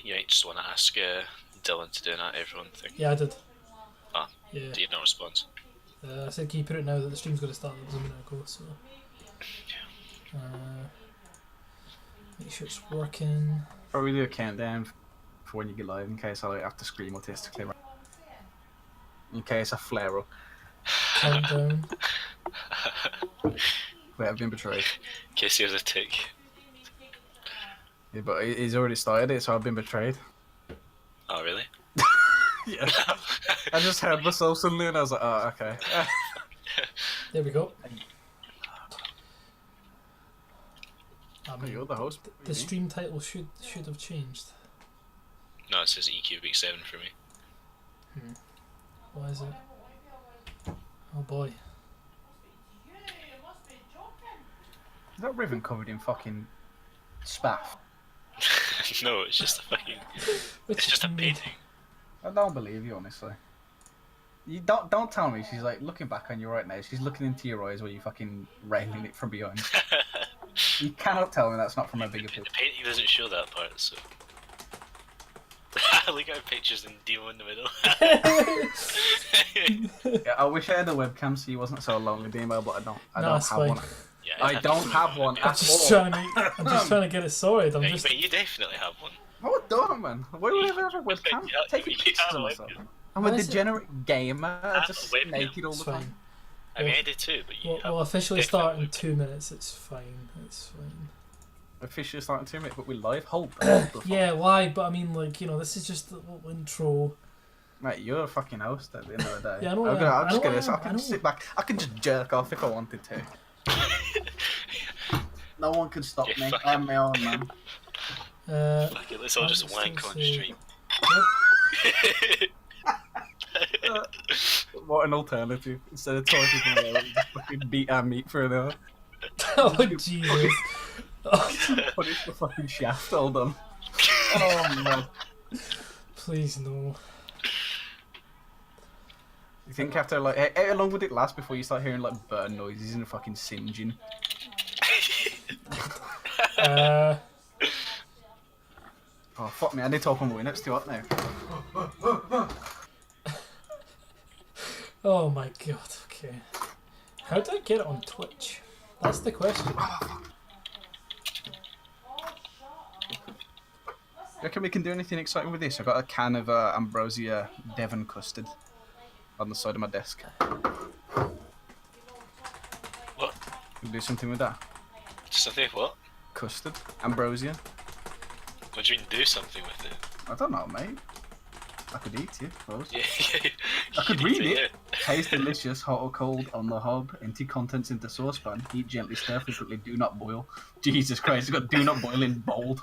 you might just want to ask Dylan to do that everyone thing. Yeah, I did. Ah, yeah. Did you not respond? I said, can you put it now that the stream's going to start? That was a minute ago, so. Make sure it's working. Probably do a countdown for when you get live in case I have to scream autistically. In case I flare up. Countdown. Wait, I've been betrayed. In case he has a tick. Yeah, but he's already started it, so I've been betrayed. Oh, really? Yeah. I just heard myself suddenly and I was like, oh, okay. There we go. You're the host. The stream title should have changed. No, it says EQ Week 7 for me. Why is it? Oh boy. Is that ribbon covered in fucking spaff? No, it's just a fucking... It's just a painting. I don't believe you, honestly. You don't tell me she's like looking back on you right now. She's looking into your eyes while you fucking railing it from behind. You cannot tell me that's not from a bigger picture. The painting doesn't show that part, so... Look at pictures and Demo in the middle. Yeah, I wish I had a webcam so you wasn't so lonely, Demo, but I don't have fine. one. Yeah, I don't have one I'm at just all. trying to get it sorted. But you definitely have one. Oh, don't, man. Why would I have a webcam? Yeah, Taking you pictures have of a myself. webcam. I'm a degenerate gamer. I Have just a webcam. naked all It's the fine. time. I mean, I did too, but you We'll officially definitely start in 2 minutes. It's fine. It's fine. Officially starting 2 minutes, but we're live. Hold. Yeah, why? But I mean, like, this is just the little intro. Mate, you're a fucking host at the end of the day. Yeah, I know. I'm just gonna. I I can just sit back. I can just jerk off if I wanted to. No one can stop me. I'm my own man. Fuck it, let's all just wank on stream. What an alternative. Instead of talking for an hour, just fucking beat our meat for an hour. Oh, Jesus. Punish the fucking shaft, all done. Oh, man. Please, no. You think after, like, how long would it last before you start hearing, like, burn noises and fucking singeing? Oh, fuck me, I need to open my windows too hot now. Oh my god, okay. How do I get it on Twitch? That's the question. You reckon we can do anything exciting with this? I've got a can of Ambrosia Devon custard on the side of my desk. What? Can we do something with that? Something what? Custard? Ambrosia? What do you mean do something with it? I don't know, mate. I could eat it, I suppose. Yeah, I could read it. Yeah. Taste delicious, hot or cold, on the hob. Empty contents into saucepan. Heat gently, stir frequently, do not boil. Jesus Christ, it's got do not boil in bold.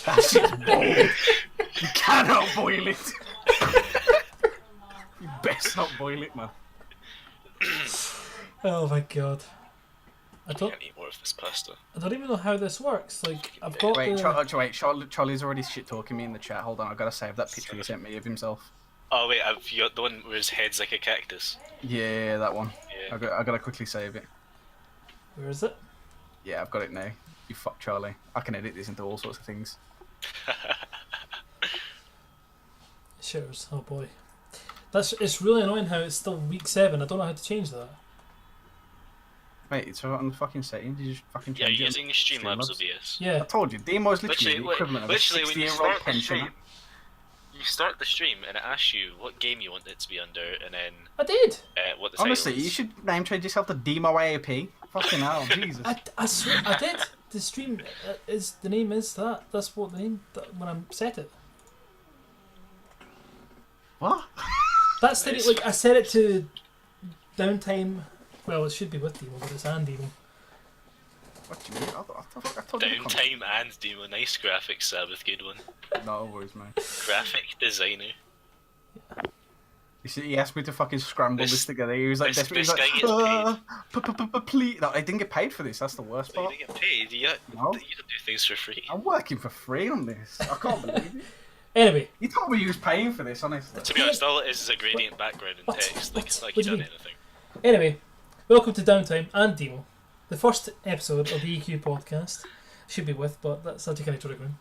That shit's bold. You cannot boil it. You best not boil it, man. Oh my god. I can't eat more of this pasta. I don't even know how this works. Like, I've got Wait, the... Charlie's already shit-talking me in the chat. Hold on, I've got to save that picture he sent me of himself. Oh wait, have you got the one where his head's like a cactus? Yeah, that one. Yeah. I got to quickly save it. Where is it? Yeah, I've got it now. You fuck Charlie. I can edit this into all sorts of things. Shares. Oh boy. It's really annoying how it's still week 7. I don't know how to change that. Mate, it's on the fucking settings. You just fucking change Yeah, it. you're using Streamlabs OBS. Yeah. I told you, Demo's literally the equivalent of a Literally, when you 60-year-old start the pensioner. stream, you start the stream and it asks you what game you want it to be under, and then I did. what the title Honestly, is. you should name change yourself to Demo AAP. Fucking hell, Jesus. I swear, I did. The stream the name is that. That's what the name when I set it. What? That's the like I set it to Downtime. Well, it should be with Demo, but it's and Demo. What do you mean? I told you. Downtime and Demo, nice graphics, Ssabbath, good one. No worries, mate. Graphic designer. You see, he asked me to fucking scramble this together. He was like, this desperate. He was guy like, gets please. No, I didn't get paid for this. That's the worst But part. you don't get paid. You don't do things for free. I'm working for free on this. I can't believe it. Anyway. You told me you was paying for this, honestly. To be honest, all it is a gradient background and text. It's like you done anything. Anyway, welcome to Downtime and Demo, the first episode of the EQ podcast. Should be with, but that's such a kind of trick room.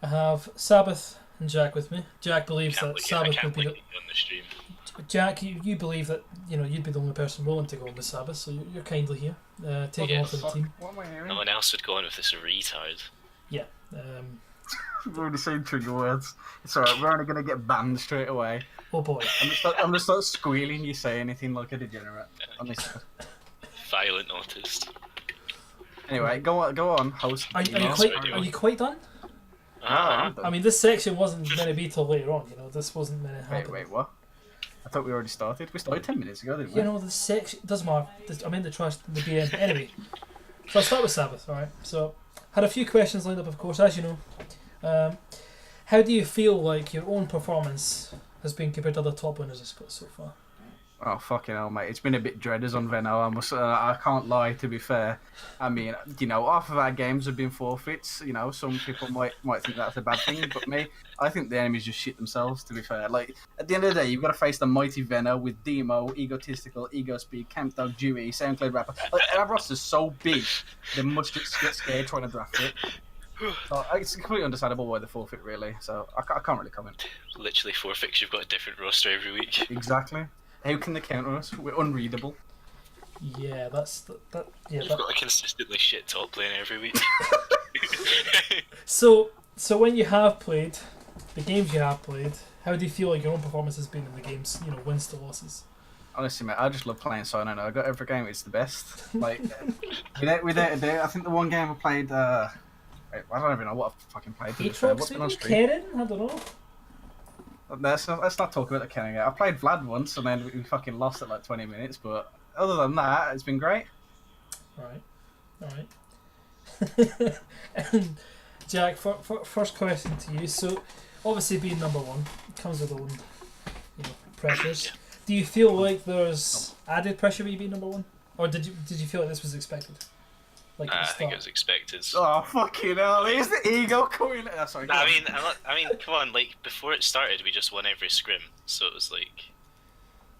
I have Sabbath and Jack with me. Jack believes Can't that look I Sabbath can't would be look the. at you on the stream. Jack, you believe that you'd be the only person willing to go on with Sabbath, so you're kindly here. Take him Yeah. off of the team. What am I hearing? No one else would go on with this retard. Yeah. We've already said trigger words. It's alright, we're only going to get banned straight away. Oh boy. I'm just start squealing you say anything like a degenerate. Honestly. Violent autist. Anyway, go on, host. Are you quite done? Ah, I'm done. I mean, this section wasn't meant to be till later on. This wasn't meant to happen. Wait, what? I thought we already started. We started 10 minutes ago, didn't we? The section doesn't matter. I meant to trash the BM anyway. So I'll start with Sabbath. All right. So had a few questions lined up, of course, as you know. How do you feel like your own performance has been compared to other top winners so far? Oh, fucking hell, mate. It's been a bit dreaders on Venno. I can't lie, to be fair. I mean, half of our games have been forfeits. Some people might think that's a bad thing, but me, I think the enemies just shit themselves, to be fair. Like, at the end of the day, you've got to face the mighty Venno with Demo, Egotistical, Ego Speed, Camp Dog, Dewey, SoundCloud Rapper. Like, our roster's so big, they must get scared trying to draft it. So it's completely understandable why they forfeit, really. So I can't really comment. literally forfeits. You've got a different roster every week. Exactly. How can they counter us? We're unreadable. Yeah, that's that. Yeah. You've got a consistently shit top lane every week. So when you have played the games you have played, how do you feel like your own performance has been in the games? Wins to losses. Honestly, mate, I just love playing Sino. I got every game; it's the best. Like, without I think the one game I played. I don't even know what I fucking played. What's been on stream? Karen? I don't know. Let's not talk about the Kenning. I played Vlad once, and then we fucking lost at like 20 minutes. But other than that, it's been great. All right. And Jack, first question to you. So, obviously, being number one comes with own, pressures. Yeah. Do you feel like there's added pressure when you being number one, or did you feel like this was expected? Like at the I think start? it was expected. Oh fucking hell! There's the ego coming. Sorry. I mean, come on. Like before it started, we just won every scrim, so it was like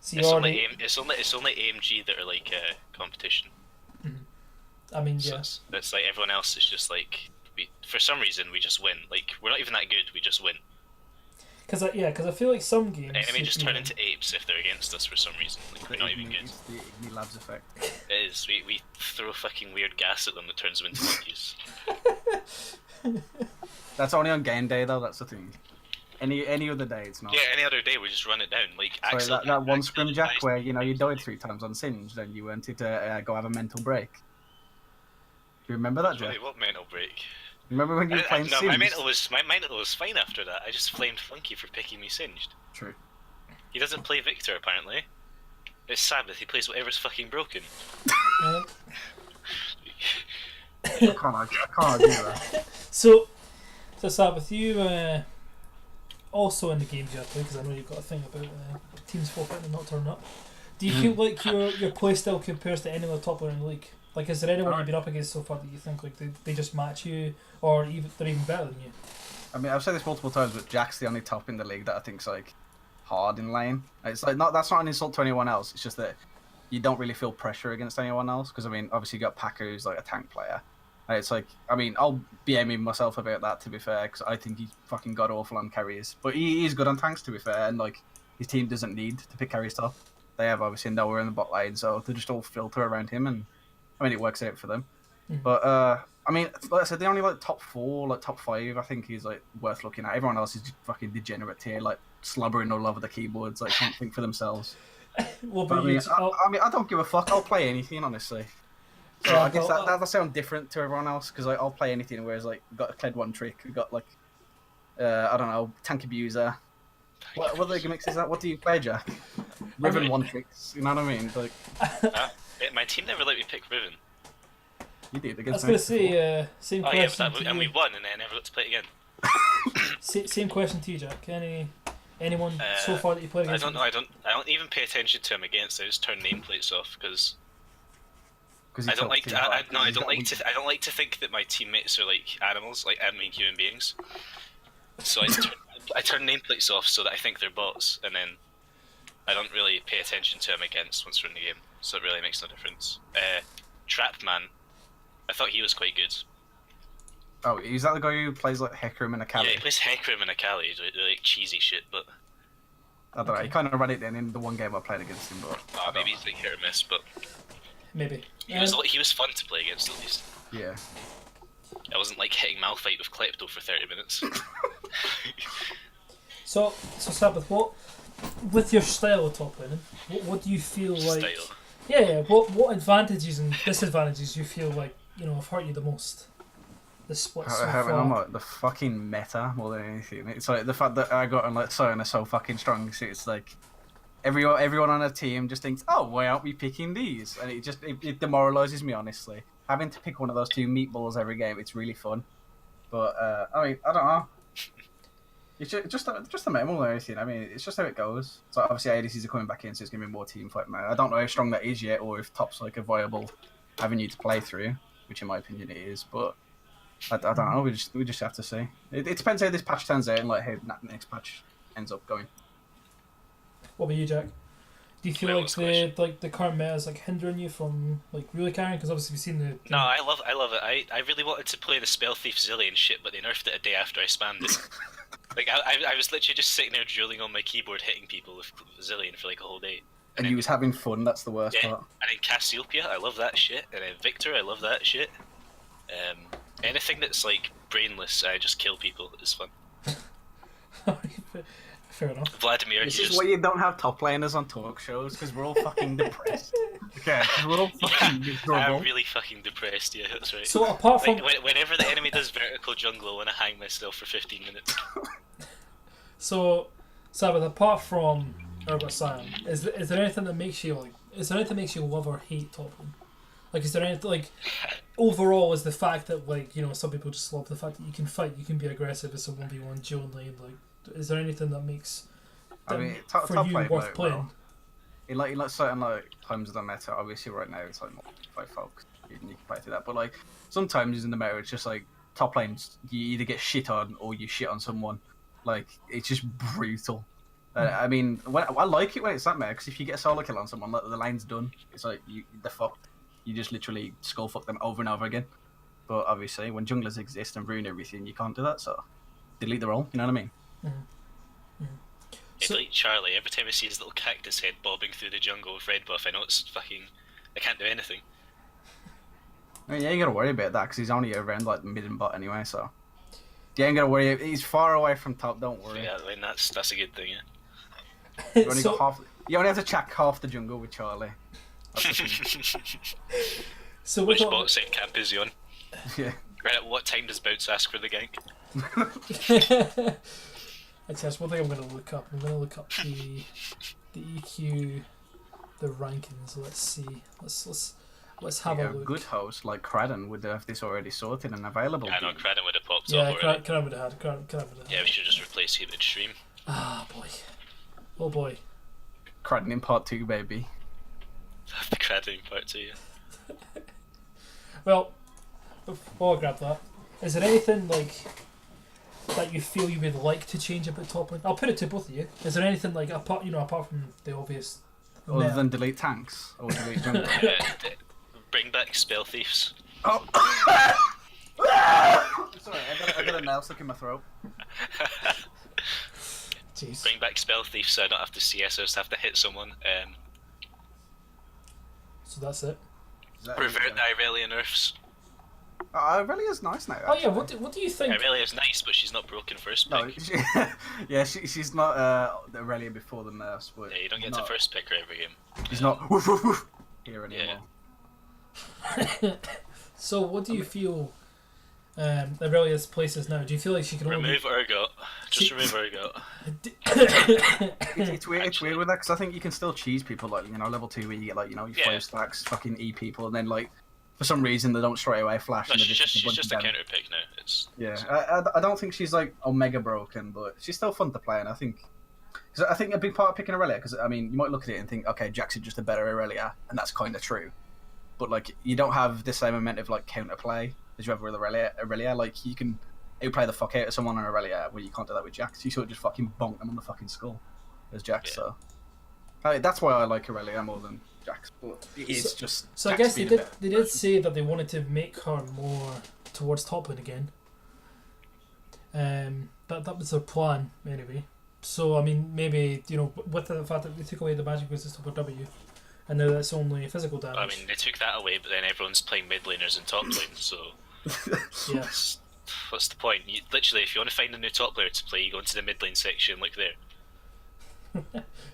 So it's only AMG that are like competition. I mean, So yeah. it's like everyone else is just like for some reason we just win. Like we're not even that good. We just win. Because I feel like some games. Enemy just turn into apes if they're against us for some reason. Like we're not even good. It's the Iggy Labs effect. It is. We throw fucking weird gas at them that turns them into monkeys. That's only on game day though. That's the thing. Any other day, it's not. Yeah, any other day we just run it down. Like So that one scrim, Jack, where you died 3 times on Singe, then you wanted to go have a mental break. Do you remember that, Jack? Wait, what mental break? Remember when you were playing No, Singe? my mental was fine after that. I just flamed Funky for picking me Singed. True. He doesn't play Victor apparently. It's Sabbath. He plays whatever's fucking broken. I can't do that. So Sabbath, you also in the games you have played, because I know you've got a thing about teams forfeiting and not turning up. Do you feel like your playstyle compares to any other top player in the league? Like, is there anyone you've been up against so far that you think like they just match you, or even they're even better than you? I mean, I've said this multiple times, but Jack's the only top in the league that I think's like hard in lane. It's like that's not an insult to anyone else. It's just that you don't really feel pressure against anyone else. Because I mean, obviously you got Packer, who's like a tank player. And it's like, I mean, I'll BM myself about that, to be fair, because I think he's fucking god awful on carries. But he is good on tanks, to be fair, and like his team doesn't need to pick carry stuff. They have obviously Noah in the bot lane, so they just all filter around him, and I mean it works out for them. But I mean, like I said, the only like top 4, like top 5, I think is like worth looking at. Everyone else is just fucking degenerate here, like slobbering all over the keyboards, like can't think for themselves. Well, But, I mean, I don't give a fuck. I'll play anything, honestly. So I guess that sounds different to everyone else, because like, I'll play anything. Whereas like we've got a Cled one trick, we've got like I don't know, tank abuser. What other gimmicks is that? What do you play, Jack? Riven one tricks. You know what I mean? Like my team never let me pick Riven. you did I against. was going to say same question to and you. we won, and then I never got to play it again. Same question to you, Jack. Anyone so far that you played I against? don't know. I don't even pay attention to him against. I just turn nameplates off because I don't like to. I don't like to think that my teammates are like animals, like I mean human beings. So I turn nameplates off so that I think they're bots, and then I don't really pay attention to him against once we're in the game. So it really makes no difference. Trapman, I thought he was quite good. Oh, is that the guy who plays like Hecarim and Akali? Yeah, he plays Hecarim and Akali, like cheesy shit, but... I don't know, he kind of ran it then in the one game I played against him, but... maybe he's like hit or miss, but... Maybe. He was fun to play against, at least. Yeah. I wasn't like hitting Malphite with Klepto for 30 minutes. So Ssabbath, what, with your style of top laning, what do you feel like... Style? Yeah, what advantages and disadvantages you feel like, have hurt you the most? The split so far. I'm like the fucking meta more than anything. It's like the fact that I got on like Sion are so fucking strong. So it's like everyone on a team just thinks, oh, why aren't we picking these? And it demoralizes me, honestly. Having to pick one of those two meatballs every game, it's really fun. But I mean, I don't know. It's just the meta more than anything. I mean, it's just how it goes. So obviously ADCs are coming back in, so it's gonna be more team fight. Man, I don't know how strong that is yet, or if top's like a viable avenue to play through, which in my opinion it is. But I don't know. We just have to see. It depends how this patch turns out and like how that next patch ends up going. What about you, Jack? Do you feel like the current meta is like hindering you from like really carrying? Because obviously we've seen the. No, I love it. I really wanted to play the Spell Thief Zillion shit, but they nerfed it a day after I spammed it. Like I was literally just sitting there drooling on my keyboard, hitting people with Zillion for like a whole day. And you was having fun. That's the worst part. And then Cassiopeia, I love that shit. And then Victor, I love that shit. Anything that's like brainless, I just kill people. It's fun. Fair enough. Vladimir, this is why you don't have top laners on talk shows, because we're all fucking depressed. Okay, we're all fucking miserable. I'm really fucking depressed. Yeah, that's right. So apart from whenever the enemy does vertical jungle, I want to hang myself for 15 minutes. So, Ssabbath, apart from Urgot Sion, is there anything that makes you like? Is there anything that makes you love or hate top lane? Like, is there anything like? Overall, is the fact that like some people just love the fact that you can fight, you can be aggressive as a 1v1 dual lane. Like, is there anything that makes for top you lane, worth playing? Well, in certain times of the meta, obviously right now it's like more by folks. You can play through that, but like sometimes in the meta it's just like top lanes. You either get shit on or you shit on someone. Like it's just brutal. I mean, I like it when it's that meta because if you get a solo kill on someone, like, the lane's done. It's like they're fucked. You just literally skull fuck them over and over again. But obviously, when junglers exist and ruin everything, you can't do that. So delete the role. You know what I mean? It's like Charlie. Every time I see his little cactus head bobbing through the jungle with red buff, I know it's fucking. I can't do anything. I mean, you ain't gotta worry about that because he's only around like mid and bot anyway. So you ain't gotta worry. He's far away from top. Don't worry. Yeah, I mean that's a good thing. You Yeah. only got half. You only have to check half the jungle with Charlie. So which bot St. Camp is he on? Yeah. Right at what time does Bounce ask for the gank? That's one thing I'm going to look up. I'm going to look up the EQ, the rankings. Let's see. Let's have a look. A good host like Cradden would have this already sorted and available. Yeah, I know Cradden would have popped yeah, up already. Cradden would have had. Yeah, we should just replace him midstream. Ah, boy. Oh, boy. Cradden in part 2, baby. The Cradden in part 2, yeah. Well, before I grab that, is there anything like that you feel you would like to change about top lane? I'll put it to both of you. Is there anything like apart from the obvious? Other than delete tanks or delete jungle? Bring back spell thieves. Oh. Sorry, I got a nail stuck in my throat. Jeez. Bring back spell thieves so I don't have to CS, I just have to hit someone. So that's it. Revert the Irelia nerfs. Irelia's nice now. Actually. Oh yeah, what do you think? Irelia's nice, but she's not broken first pick. No, she's not the Irelia before the nerfs. But yeah, you don't get to first pick her every game. She's not woof, woof, woof, here anymore. Yeah. So what do you feel Irelia's place is now? Do you feel like she can remove Urgot? Just remove Urgot. It's weird with that because I think you can still cheese people like level 2 where you get like your 5 stacks fucking E people and then like for some reason they don't straight away flash. No, and she's just a counter pick now. I don't think she's like omega broken, but she's still fun to play, and I think a big part of picking Irelia because I mean you might look at it and think okay Jack's just a better Irelia, and that's kind of true, but like you don't have the same amount of like counter play as you have with Irelia. Like you can outplay the fuck out of someone on Irelia where you can't do that with Jax. You sort of just fucking bonk them on the fucking skull as Jax. Yeah. So that's why I like Irelia more than Jax. But it's just. So I guess they did say that they wanted to make her more towards top lane again. That was their plan anyway. So I mean, maybe with the fact that they took away the magic resist over W, and now that's only physical damage. I mean, they took that away, but then everyone's playing mid laners and top lane, so yeah. What's the point? Literally, if you want to find a new top player to play, you go into the mid lane section, look there.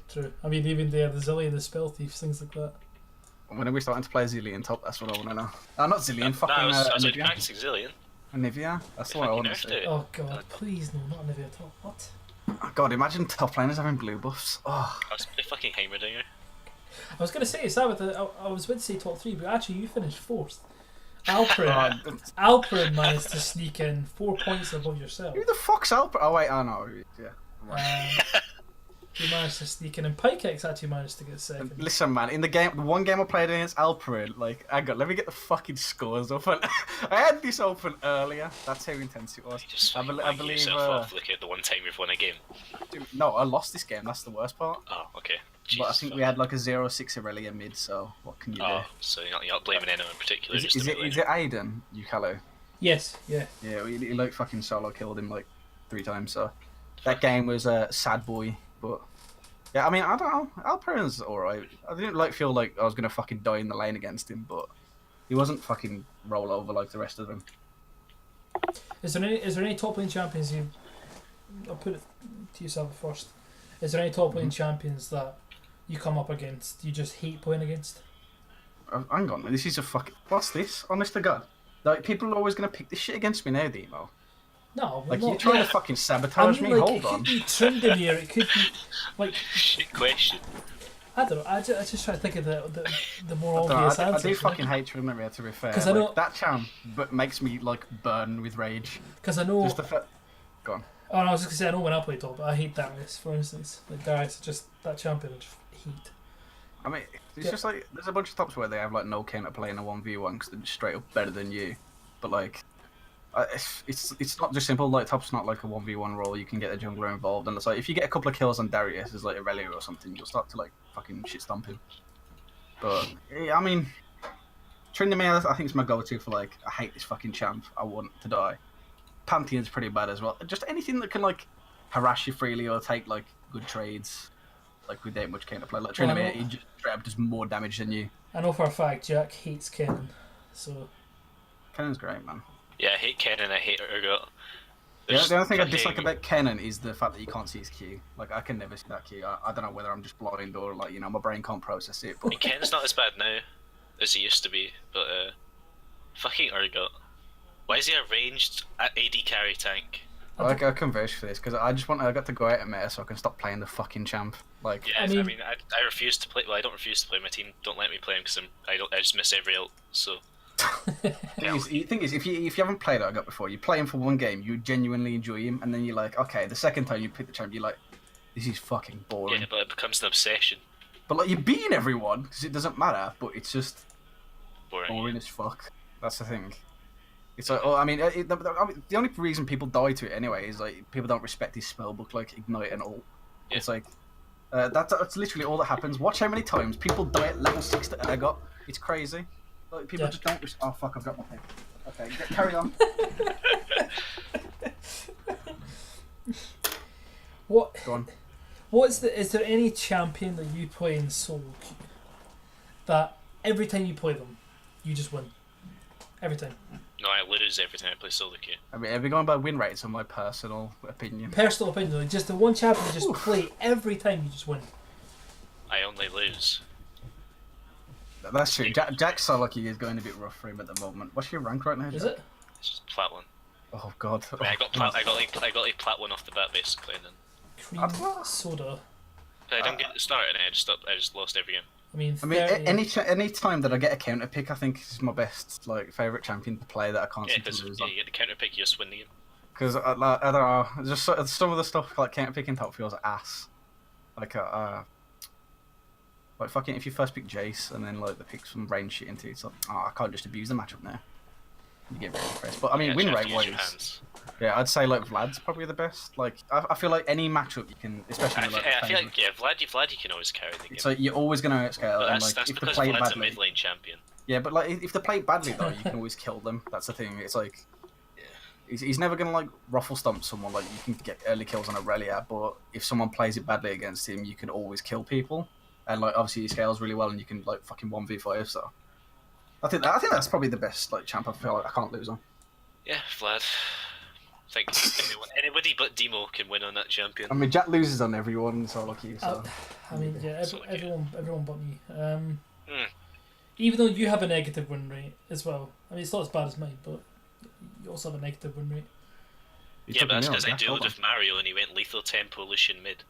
True. I mean, even the Zillion, the Spell Thieves, things like that. When are we starting to play Zillion top? That's what I want to know. Not Zillion, fucking I was Nivea. practicing Zillion. Nivea? That's what I want to say. Oh god, please no, not Nivea top. What? Oh god, imagine top laners having blue buffs. Oh. That's a fucking Heimerdinger. I was going to say, Ssabbath, I was about to say top 3, but actually you finished 4th. Alperin managed to sneak in 4 points above yourself. Who the fuck's Alperin? Oh wait, I know. Yeah. He managed to sneak in, and Pykex actually managed to get second. Listen, man, in the one game I played against Alperin, like, let me get the fucking scores up. I had this open earlier. That's how intense it was. Just I believe. Yourself off. Look at the one time you've won a game. Dude, no, I lost this game. That's the worst part. Oh, okay. But I think we had like a 0-6 Aurelia mid, so what can you do? So you're not blaming anyone in particular. Is it Aiden, Yukalo? Yes, yeah. Yeah, he like fucking solo killed him like 3 times, so that game was a sad boy, but yeah, I mean, I don't know, Alperin's alright. I didn't feel like I was gonna fucking die in the lane against him, but he wasn't fucking roll over like the rest of them. Is there any top lane champions I'll put it to yourself first. Is there any top lane champions that you come up against you just hate playing against? Hang on, this is a fucking... What's this? Honest to God. Like, people are always going to pick this shit against me now, Demo. No, like, you're trying to fucking sabotage me? Like, Hold on. It could be Tryndamere, it could be, like... Shit question. I don't know, I just try to think of the more obvious answers. I do fucking hate Tryndamere, to be fair. Because I know... that champ makes me, like, burn with rage. Because I know... Go on. Oh, no, I was just going to say, I know when I play top, but I hate Darius, for instance. Like, Darius, just that champion I just hate. I mean, it's just like, there's a bunch of tops where they have, like, no counter play in a 1v1 because they're just straight up better than you. But, like, it's not just simple, like, top's not like a 1v1 role, you can get a jungler involved, and it's like, if you get a couple of kills on Darius as, like, Aurelia or something, you'll start to, like, fucking shit stomp him. But, yeah, I mean, Tryndamere, I think, is my go-to for, like, I hate this fucking champ, I want to die. Pantheon's pretty bad as well. Just anything that can, like, harass you freely or take, like, good trades, like, without much counterplay. Like, Tryndamere, he just does more damage than you. I know for a fact Jack hates Kennen, so... Kennen's great, man. Yeah, I hate Kennen, I hate Urgot. Yeah, the only thing I dislike about Kennen is the fact that you can't see his Q. Like, I can never see that Q. I don't know whether I'm just blind or, like, my brain can't process it. But Kennen's not as bad now as he used to be, but, fucking Urgot. Why is he a ranged AD carry tank? I converge for this because I got to go out of meta so I can stop playing the fucking champ. Like, yeah, I mean, I refuse to play. Well, I don't refuse to play. My team don't let me play him because I just miss every ult. So. The thing is, if you haven't played Urgot before, you play him for one game, you genuinely enjoy him, and then you're like, okay, the second time you pick the champ, you're like, this is fucking boring. Yeah, but it becomes an obsession. But like, you're beating everyone because it doesn't matter, but it's just boring Yeah. as fuck. That's the thing. It's like, I mean, the only reason people die to it anyway is like people don't respect his spellbook, like Ignite and all. Yeah. It's like that's literally all that happens. Watch how many times people die at level 6 to Urgot. It's crazy. Like people just don't. Oh fuck! I've got my thing. Okay, carry on. What? Go on. Is there any champion that you play in solo queue that every time you play them, you just win? Every time. No, I lose every time I play solo queue. I mean, are we going by win rates or my personal opinion? Personal opinion, like just the one champion you just play every time you just win. I only lose. That's true. Jack's solo queue is going a bit rough for him at the moment. What's your rank right now, Jack? Is it? It's just plat 1. Oh god. I mean, I got like plat 1 off the bat basically, and then. Cream soda. I didn't get it started, and I just lost every game. I mean, any time that I get a counter pick, I think is my best favourite champion to play that I can't seem to lose. Yeah, you get the counter pick, you just win the game. Because I don't know, just some of the stuff like counter picking top feels ass. Like like fucking if you first pick Jace and then like they pick some range shit into it, it's like I can't just abuse the matchup now. You get very impressed. But I mean, win rate wise, yeah, I'd say like Vlad's probably the best. Like I feel like any matchup you can, especially I feel like Vlad you can always carry the game. So you're always gonna outscale. That's, and, like, that's if because they play Vlad's badly, a mid lane champion. Yeah, but like if they play badly though, you can always kill them. That's the thing. It's like he's never gonna like ruffle stomp someone. Like you can get early kills on Aurelia, but if someone plays it badly against him, you can always kill people. And like obviously he scales really well, and you can like fucking 1v5. So I think that's probably the best like champ. I feel like I can't lose on. Yeah, Vlad. I think anybody but Demo can win on that champion. I mean, Jack loses on everyone, so lucky. So. I mean, yeah, everyone but me. Even though you have a negative win rate as well. I mean, it's not as bad as mine, but you also have a negative win rate. Yeah, but that's because I dueled with Mario and he went lethal tempo, Lucian mid.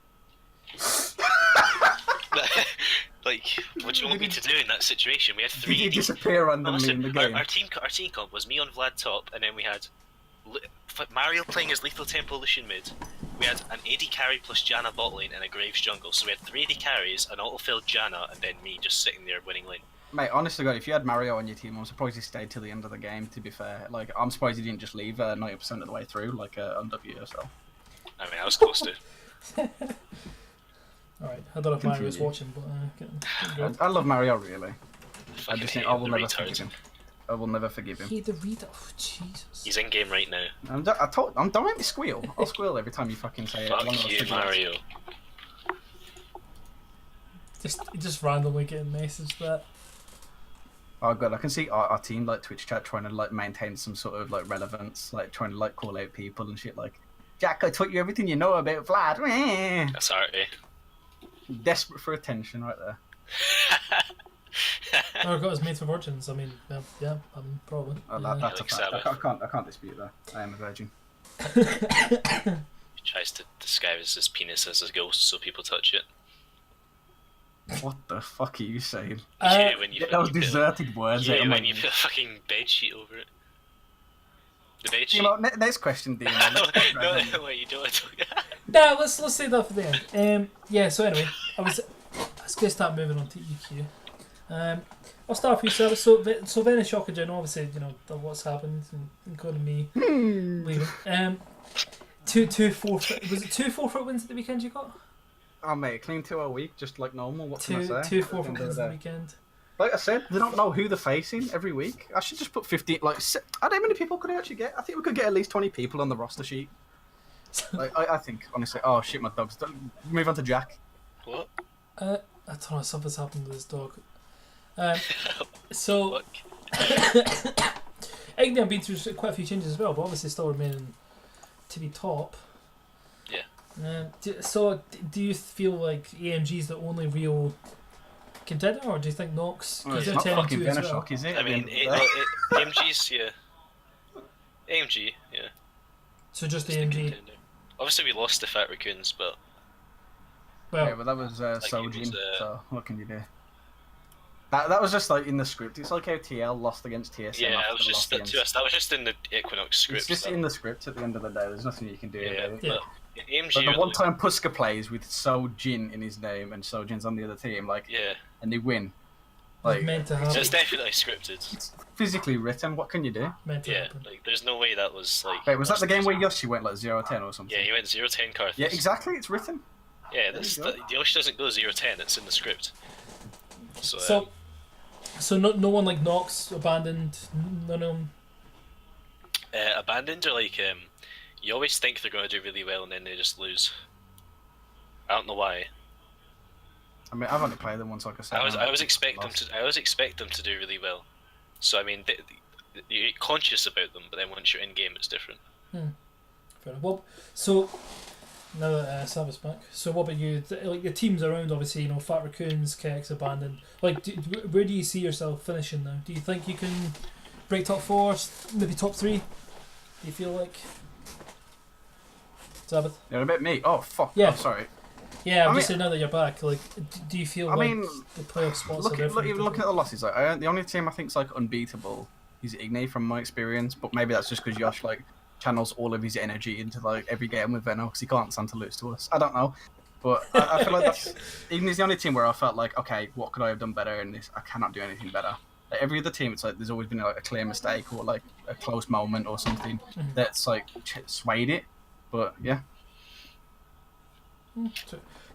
Like, what do you want me to do in that situation? We had 3. Did he disappear randomly in the game? Our team comp was me on Vlad top, and then we had Mario playing as lethal tempo, Lucian mid. We had an AD carry plus Janna bot lane and a Graves jungle. So we had 3 AD carries, an auto-filled Janna, and then me just sitting there winning lane. Mate, honestly, God, if you had Mario on your team, I'm surprised he stayed till the end of the game. To be fair, like I'm surprised he didn't just leave 90% of the way through, like on W or so. I mean, I was close to. Alright, I don't know if Mario's watching, but I love Mario really. I Fucking just think hate I will the never retard. forgive him. I will never forgive him. the reader. Oh, Jesus. He's in game right now. Don't make me squeal. I'll squeal every time you fucking say it. Fuck you, Mario. Just randomly getting messaged that. Oh god, I can see our team like Twitch chat trying to like maintain some sort of like relevance, like trying to like call out people and shit. Like, Jack, I taught you everything you know about Vlad. That's alright. Desperate for attention, right there. Oh, got his made for virgins. I mean, yeah, probably. That's a like fact. Ssabbath. I can't dispute that. I am a virgin. He tries to disguise his penis as a ghost so people touch it. What the fuck are you saying? Yeah, when you That was deserted words. Yeah, when you put a fucking bed sheet over it. The bed sheet. You know, next question, Dean. No, wait, you don't. Nah, let's say that for the end. Yeah. So anyway, let's get start moving on to EQ. I'll start with you, Sarah. So very shocking, Jen. Obviously, you know what's happened, including me leaving. 2 4-foot. Was it 2 4-foot wins at the weekend you got? Oh mate, clean 2 a week, just like normal. What can I say? 2 4-foot wins at the weekend. Like I said, they don't know who they're facing every week. I should just put 50. Like, I don't know how many people could I actually get. I think we could get at least 20 people on the roster sheet. Like, I think honestly. Oh shit, my dog's. Move on to Jack. What? I don't know. Something's happened with this dog. So, Igni have been through quite a few changes as well, but obviously still remaining to be top. Yeah. So, do you feel like AMG is the only real contender, or do you think Nox? It's not fucking Venoshock, is it? I mean, AMG's AMG, yeah. So just the AMG. contender. Obviously, we lost the Fat Raccoons, but Well, yeah, but that was Sojin, was, so what can you do? That was just like in the script. It's like how TL lost against TSM. yeah, after that was just that was just in the Equinox script. It's just in the script at the end of the day. There's nothing you can do about it. Yeah. But AMG. But the one time Puska plays with Sojin in his name and Sojin's on the other team, like, yeah, and they win. it's Like, meant to so happen. it's definitely scripted. it's physically written. What can you do? Meant to Yeah, happen. like there's no way that was like. Wait, was that the game where Yoshi went like 0-10 or something? Yeah, he went 0-10 Karthus. Yeah, exactly. It's written. Yeah, There this you go. the Yoshi doesn't go 0-10. It's in the script. So. So no one like Nox abandoned. None of them. Abandoned or like you always think they're going to do really well and then they just lose. I don't know why. I mean, I've only played them once, like I said. I always expect them to do really well. So I mean, you're conscious about them, but then once you're in game, it's different. Fair enough. Well, so now that Ssabbath's back, so what about you? Like your teams around, obviously, you know, Fat Raccoons, Kex, Abandoned. Like, where do you see yourself finishing now? Do you think you can break top 4, maybe top 3? Do you feel like Ssabbath? You're a bit me. Oh fuck. Yeah. Oh, sorry. Yeah, I'm I just saying now that you're back. Like, do you feel like the playoff spots are different? Even looking at the losses, like the only team I think's like unbeatable is Igni from my experience, but maybe that's just because Josh like channels all of his energy into like every game with Veno because he can't stand to lose to us. I don't know, but I feel like that's Igni's the only team where I felt like, okay, what could I have done better in this? I cannot do anything better. Like, every other team, it's like there's always been like a clear mistake or like a close moment or something that's like swayed it. But yeah.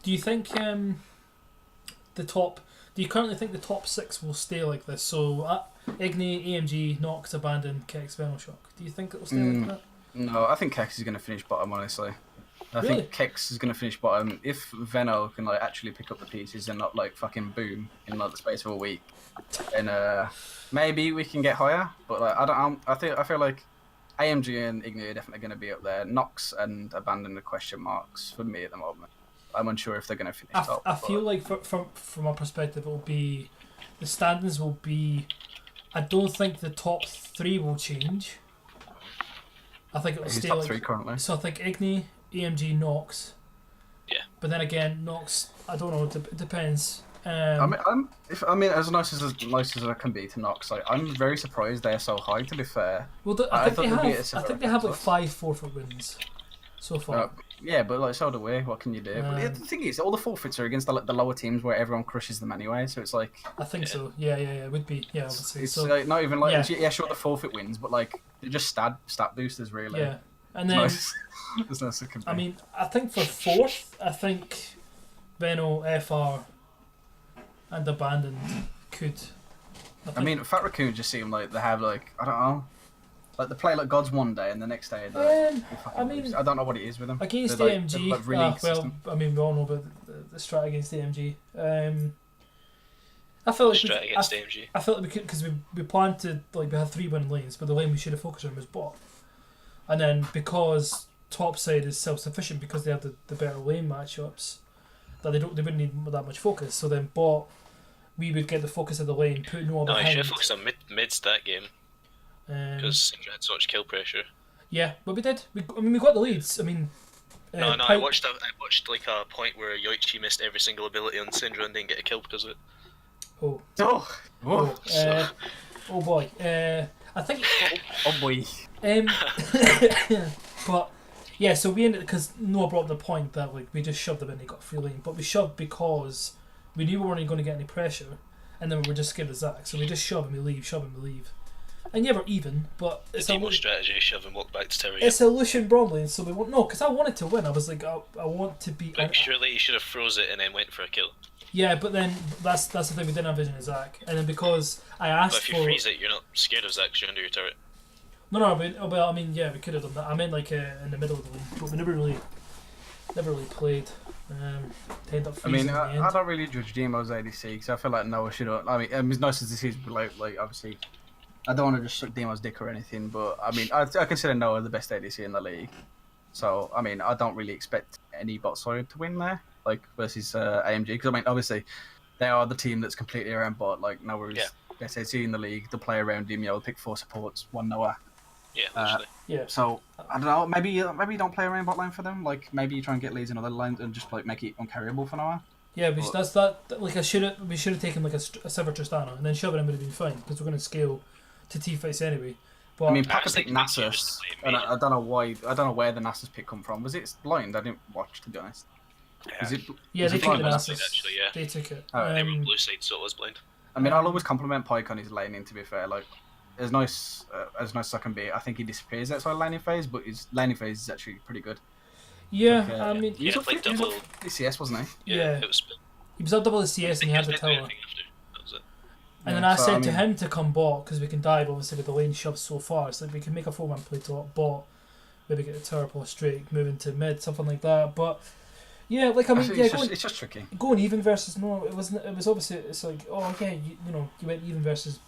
Do you think the top? Do you currently think the top 6 will stay like this? So Igni, AMG, Nox, Abandon, Kex, Venoshock. Do you think it will stay like that? No, I think Kex is going to finish bottom, honestly. I think Kex is going to finish bottom if Venno can like actually pick up the pieces and not like fucking boom in like the space of a week. And maybe we can get higher, but like I feel like AMG and Igni are definitely going to be up there. Nox and Abandon the question marks for me at the moment. I'm unsure if they're going to finish top. I feel like from our perspective, it'll be the standings will be. I don't think the top 3 will change. I think it'll stay top like 3 currently. So I think Igni, AMG, Nox. Yeah. But then again, Nox, I don't know. It depends. I mean, as nice as I can be to Nox, like, I'm very surprised they're so high. To be fair, well, I think they have like 5 forfeit wins so far. Yeah, but like so do we. What can you do? But the thing is, all the forfeits are against the lower teams where everyone crushes them anyway. So it's like I think so. Yeah, it would be. Yeah, obviously. It's so like, not even like sure the forfeit wins, but like they're just stat boosters really. Yeah, and then there's no second. I mean, I think for 4th, I think Benno, FR, and Abandoned could. I mean, Fat Raccoon just seem like they have like I don't know. Like they play like gods one day and the next day I mean, I don't know what it is with them. Against they're AMG, like well, I mean we all know about the strat against AMG. I felt like strat against AMG. I felt like we could because we planned to like we had 3 winning lanes, but the lane we should have focused on was bot. And then because top side is self-sufficient because they have the better lane matchups, that they wouldn't need that much focus. So then bot, we would get the focus of the lane, put no behind. No, I should have focused on mids that game. Because Syndra had so much kill pressure. Yeah, but we did. We got the leads. I mean, I watched like a point where Yoichi missed every single ability on Syndra and didn't get a kill because of it. Oh boy. I think. Oh boy. But yeah, so we ended because Noah brought up the point that like we just shoved them in, they got free lane, but we shoved because we knew we weren't going to get any pressure, and then we were just scared of Zac, so we just shove and we leave. And yeah, we're even, but it's a strategy, shove and walk back to Terry. It's a Lucian Bromley, so we won't. No, because I wanted to win. I was like, I want to be. Like, surely you should have froze it and then went for a kill. Yeah, but then that's the thing, we didn't have vision of Zac, and then because I asked but if you freeze it, you're not scared of Zac because you're under your turret. No, but I mean, yeah, we could have done that. I meant like in the middle of the league, but we never really played. Ended up freezing in the end. I don't really judge Demo's ADC because I feel like Noah should have. I mean, as nice as this is, like obviously. I don't want to just suck Demo's dick or anything, but I mean, I consider Noah the best ADC in the league. So, I mean, I don't really expect any bot side to win there, like, versus AMG. Because, I mean, obviously, they are the team that's completely around bot. Like, Noah is best ADC in the league. They'll play around him, they'll pick 4 supports, 1 Noah. Yeah, literally. So, I don't know, maybe you don't play around bot lane for them. Like, maybe you try and get leads in other lanes and just, like, make it uncarryable for Noah. Yeah, but that's that. Like, we should have taken, like, a Sever Tristana, and then shoving him would have been fine, because we're going to scale to T-face anyway. But I mean, Packer picked Nasus, and I don't know why. I don't know where the Nasus pick come from. Was it blind? I didn't watch, to be honest. Yeah, they took the Nasus. Actually, yeah. They took it. They were blue side, so it was blind. I mean, I'll always compliment Pike on his laning. To be fair, like as nice as I can be, I think he disappears outside laning phase, but his laning phase is actually pretty good. Yeah, like, I mean, he was like double CS, wasn't he? Yeah, it was. He was up double the CS and he had the tower. And then I said to him to come bot because we can dive obviously with the lane shoved so far. It's like we can make a 4-man play to bot, maybe get the tower pull straight, move into mid, something like that. But yeah, like I mean, it's just tricky. Going even versus no, it wasn't. It was obviously it's like you went even versus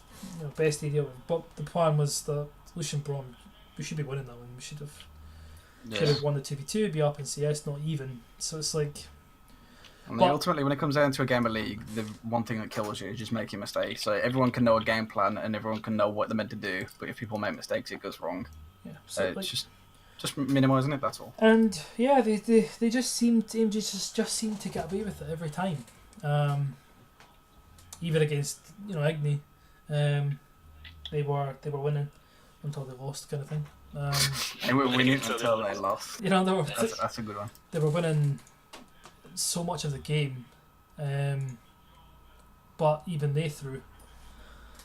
best AD. But the plan was that Lucian Braun, we should be winning that one. We should have won the 2v2, be up in CS, not even. So it's like. And ultimately, when it comes down to a game of League, the one thing that kills you is just making mistakes. So everyone can know a game plan and everyone can know what they're meant to do, but if people make mistakes, it goes wrong. Yeah, so it's just minimising it. That's all. And yeah, they just seemed just seem to get away with it every time. Even against Igni, they were winning until they lost, kind of thing. They were winning until they lost. That's a good one. They were winning so much of the game, but even they threw.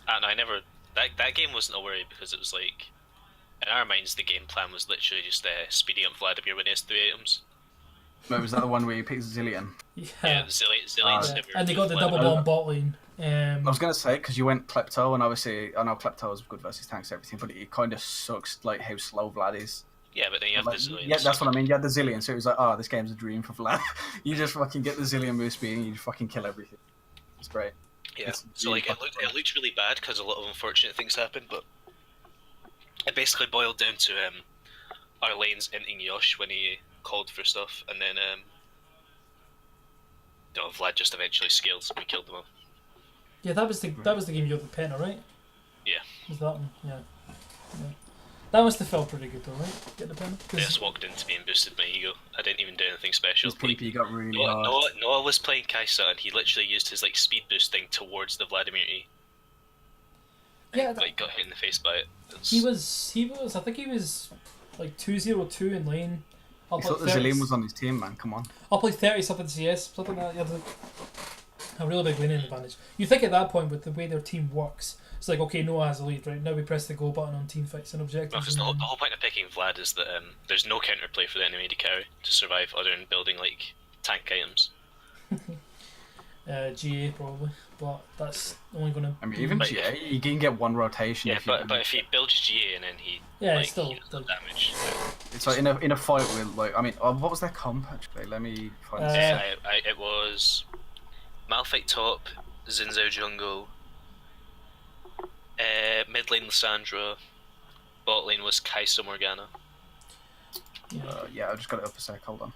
And I never that game wasn't a worry because it was like in our minds the game plan was literally just speeding up Vladimir when he has 3 items. Wait, was that the one where you picked Zillion? Yeah, the Zillion's and they got the double bomb bot lane. I was gonna say because you went Klepto, and obviously I know Klepto is good versus tanks and everything, but it kind of sucks like how slow Vlad is. Yeah, but then you have Like, the zillions. yeah, that's what I mean. You had the Zillion, so it was like, oh, this game's a dream for Vlad. You just fucking get the Zillion boost speed and you just fucking kill everything. It's great. Yeah, It's so really like it looked really bad because a lot of unfortunate things happened, but it basically boiled down to our lanes ending Yosh when he called for stuff, and then Vlad just eventually scaled, so we killed them all. Yeah, that was the game you had with Penta, right? Yeah. Was that one? Yeah. That must have felt pretty good though, right? Get the Penta. I just walked into being boosted my ego. I didn't even do anything special. His PP got really hard. Noah was playing Kaisa and he literally used his like speed boost thing towards the Vladimir E. Yeah, like got hit in the face by it. He was. I think he was like 202 in lane. I thought the Zillion was on his team, man. Come on. I'll play 30 something CS, something like that. You have a really big laning advantage. You think at that point with the way their team works, it's like, okay, Noah has a lead, right? Now we press the go button on team fights and objectives. No, because the whole point of picking Vlad is that there's no counterplay for the enemy to carry to survive other than building like tank items. GA probably, but that's only going to. I mean, even GA, you can get one rotation. Yeah, but if he builds GA and then he it's still he does damage. It's like in a fight with like, I mean, what was their comp actually? Let me find. It was Malphite top, Zinzao jungle, mid lane Lissandra, bot lane was Kaisa Morgana. Yeah, I just got it up a sec. Hold on.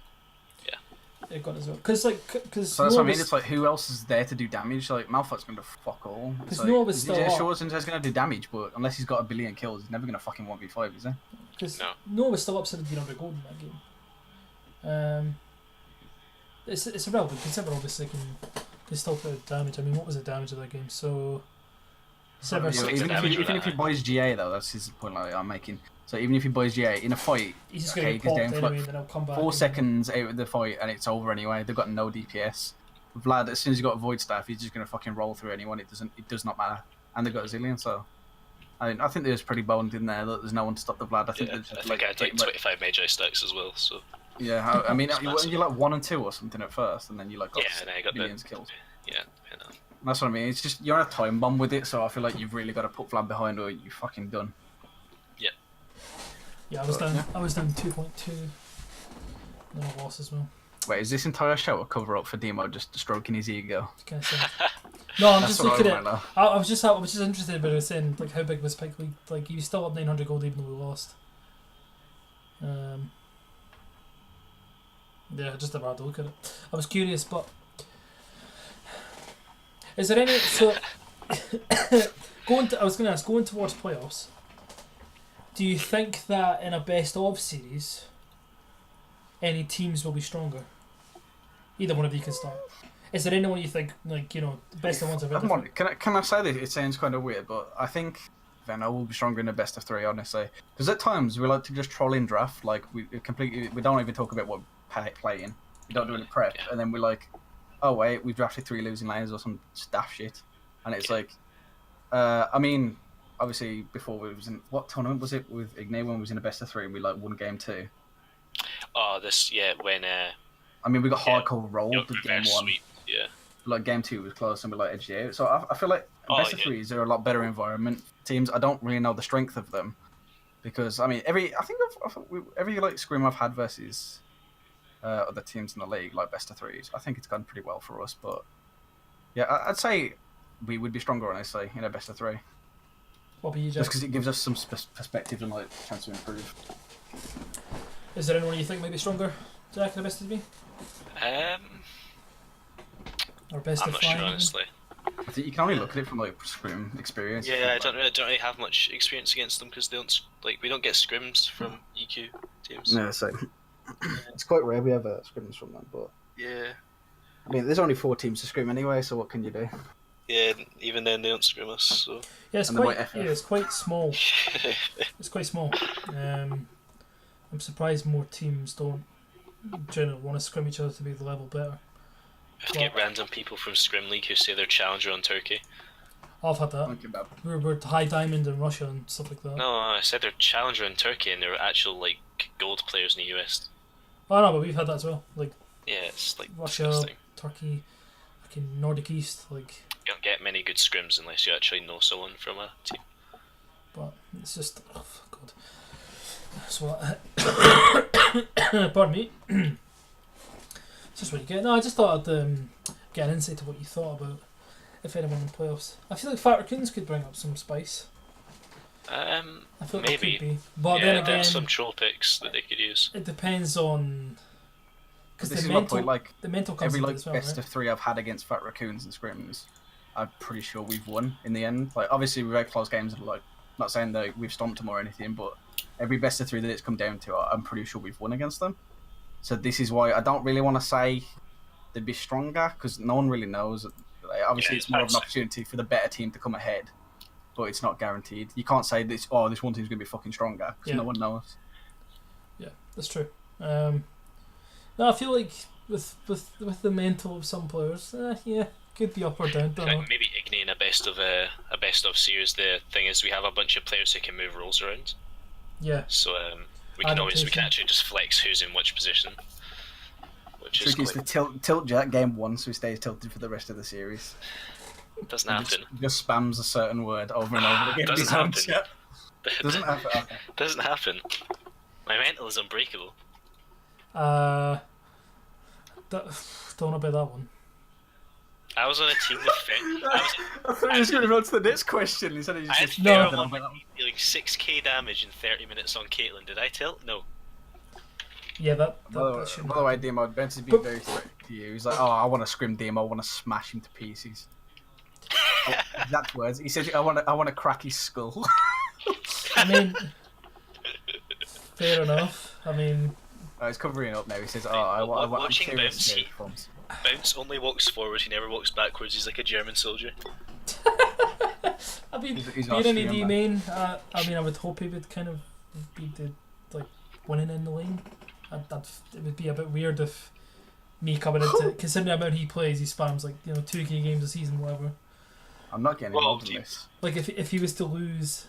It got as well. Because so that's what I mean. It's like, who else is there to do damage? Like, Malphite's going to fuck all. Because Noah was still up. Sure, Zinzao's going to do damage, but unless he's got a billion kills, he's never going to fucking 1v5, is he? Because Noah was still up 1700 gold in that game. It's irrelevant. Consider obviously can still put damage. I mean, what was the damage of that game? So. Even if he buys GA though, that's his point like I'm making. So even if he buys GA in a fight, he's just going to get popped anyway, and then he'll come back. 4 seconds out of the fight and it's over anyway. They've got no DPS. Vlad, as soon as he got a Void Staff, he's just going to fucking roll through anyone. It does not matter. And they've got a Zillion, so I think there's pretty boned in there that there's no one to stop the Vlad. I think I had like 25 Magi stacks as well. So yeah, I mean you're like 1 and 2 or something at first, and then you like got millions kills. Yeah, I know. That's what I mean. It's just you're on a time bomb with it, so I feel like you've really got to put Vlad behind, or you're fucking done. Yeah. Yeah, I was down 2.2. Then I lost as well. Wait, is this entire show a cover up for Demo just stroking his ego? No, I'm just looking at. I was just interested about it saying like how big was Pike League? Like he was still up 900 gold even though we lost. Yeah, just a bad look at it. I was curious, but is there any I was going to ask, going towards playoffs, do you think that in a best of series, any teams will be stronger? Either one of you can start. Is there anyone you think, like, the best of ones have ever? Can I say this? It sounds kind of weird, but I think Venno will be stronger in the best of 3, honestly. Because at times we like to just troll in draft, like we don't even talk about what we're playing. We don't do any prep, and then we're like, oh wait, we've drafted 3 losing lanes or some staff shit, and it's like, I mean, obviously before we was in what tournament was it with Ignay when we was in a best of 3 and we like won game 2. Oh, when I mean we got hardcore rolled at game 1. Sweep. Yeah. Like game 2 was close and we like edged out. So I feel like best of 3s are a lot better environment teams. I don't really know the strength of them because I mean every like scrim I've had versus other teams in the league, like best of 3s, I think it's gone pretty well for us. But yeah, I'd say we would be stronger, honestly, in a best of 3. What about you, Jack? Just because it gives us some perspective and like chance to improve. Is there anyone you think might be stronger, Jack, in a best of 3? Or best I'm of not 5? sure, honestly. I think you can only look at it from like scrim experience. Yeah, I don't really have much experience against them because we don't get scrims from EQ teams. No, so it's quite rare we have scrims from them, but yeah. I mean, there's only 4 teams to scrim anyway, so what can you do? Yeah, even then they don't scrim us. So yeah, it's quite small. It's quite small. I'm surprised more teams don't generally want to scrim each other to be the level better. You have to get random people from Scrim League who say they're challenger on Turkey. I've had that. We're high diamond in Russia and stuff like that. No, I said they're challenger in Turkey and they're actual like gold players in the US. Oh no, but we've had that as well. Like yeah, it's like Russia, disgusting. Turkey, fucking Nordic East, like. You don't get many good scrims unless you actually know someone from a team. But it's just, oh god. So, pardon me. It's just what you get. No, I just thought I'd get an insight to what you thought about if anyone in the playoffs. I feel like Fat Raccoons could bring up some spice. I feel like maybe. It could be. But yeah, then again, there's some troll picks that they could use. it depends on. Because This the is my mental, point. Like the mental comes every into like it as well, best right? of 3 I've had against Fat Raccoons and Scrims, I'm pretty sure we've won in the end. Like obviously we've had close games. Like not saying that we've stomped them or anything, but every best of 3 that it's come down to, I'm pretty sure we've won against them. So this is why I don't really want to say they'd be stronger because no one really knows. Like, obviously, it's more of an opportunity for the better team to come ahead, but it's not guaranteed. You can't say this. Oh, this one team's gonna be fucking stronger because no one knows. Yeah, that's true. No, I feel like with the mental of some players, yeah, could be up or down. Don't know. Maybe Igni in a best of series. The thing is, we have a bunch of players who can move roles around. Yeah. So we can actually just flex who's in which position. Which Trick is to tilt Jack game 1 so he stays tilted for the rest of the series. Doesn't happen. Just spams a certain word over and over again. Doesn't happen. Doesn't happen. Okay. Doesn't happen. My mental is unbreakable. Don't know about that one. I was on a team with I thought he was going to run to the next question. He said he I had just No. dealing 6k damage in 30 minutes on Caitlyn. Did I tilt? No. Yeah, that By shouldn't the way, happen. Demo, Bence has been very threatening to you. He's like, oh, I want to scrim Demo, I want to smash him to pieces. Exact words. He says, I want to crack his skull. I mean, fair enough. I mean, He's covering up now. He says, I'm Watching curious Bounce, forms. Bounce only walks forward, he never walks backwards. He's like a German soldier. I mean, He's being an Austrian, ED main, I mean, I would hope he would kind of be the winning in the lane. It would be a bit weird if me coming into considering the amount he plays, he spams like 2k games a season, whatever. I'm not getting involved in this. Like if he was to lose,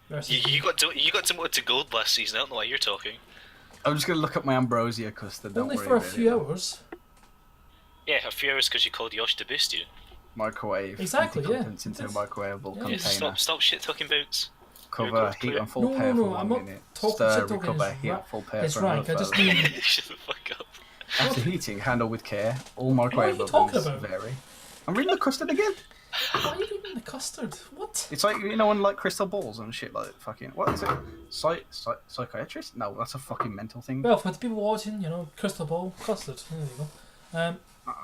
versus You got demoted to gold last season. I don't know why you're talking. I'm just going to look up my Ambrosia custard. Don't only worry for a about few it. hours. Yeah, a few hours because you called Yosh to boost you. Microwave. Exactly, yeah. Contents into a microwavable Yeah. container. Stop shit talking Bounce. Cover, heat on full pair No, for I'm 1 not minute. talking Stir, shit talking. recover, heat on full pair It's for rank. another I just further. mean. Shut the fuck up. After heating, handle with care. All microwave What are you talking ovens about? vary. I'm reading the custard again. Why are you eating the custard? What? It's like, when like crystal balls and shit, like fucking, what is it? Psychiatrist? No, that's a fucking mental thing. Well, for the people watching, crystal ball, custard. There you go.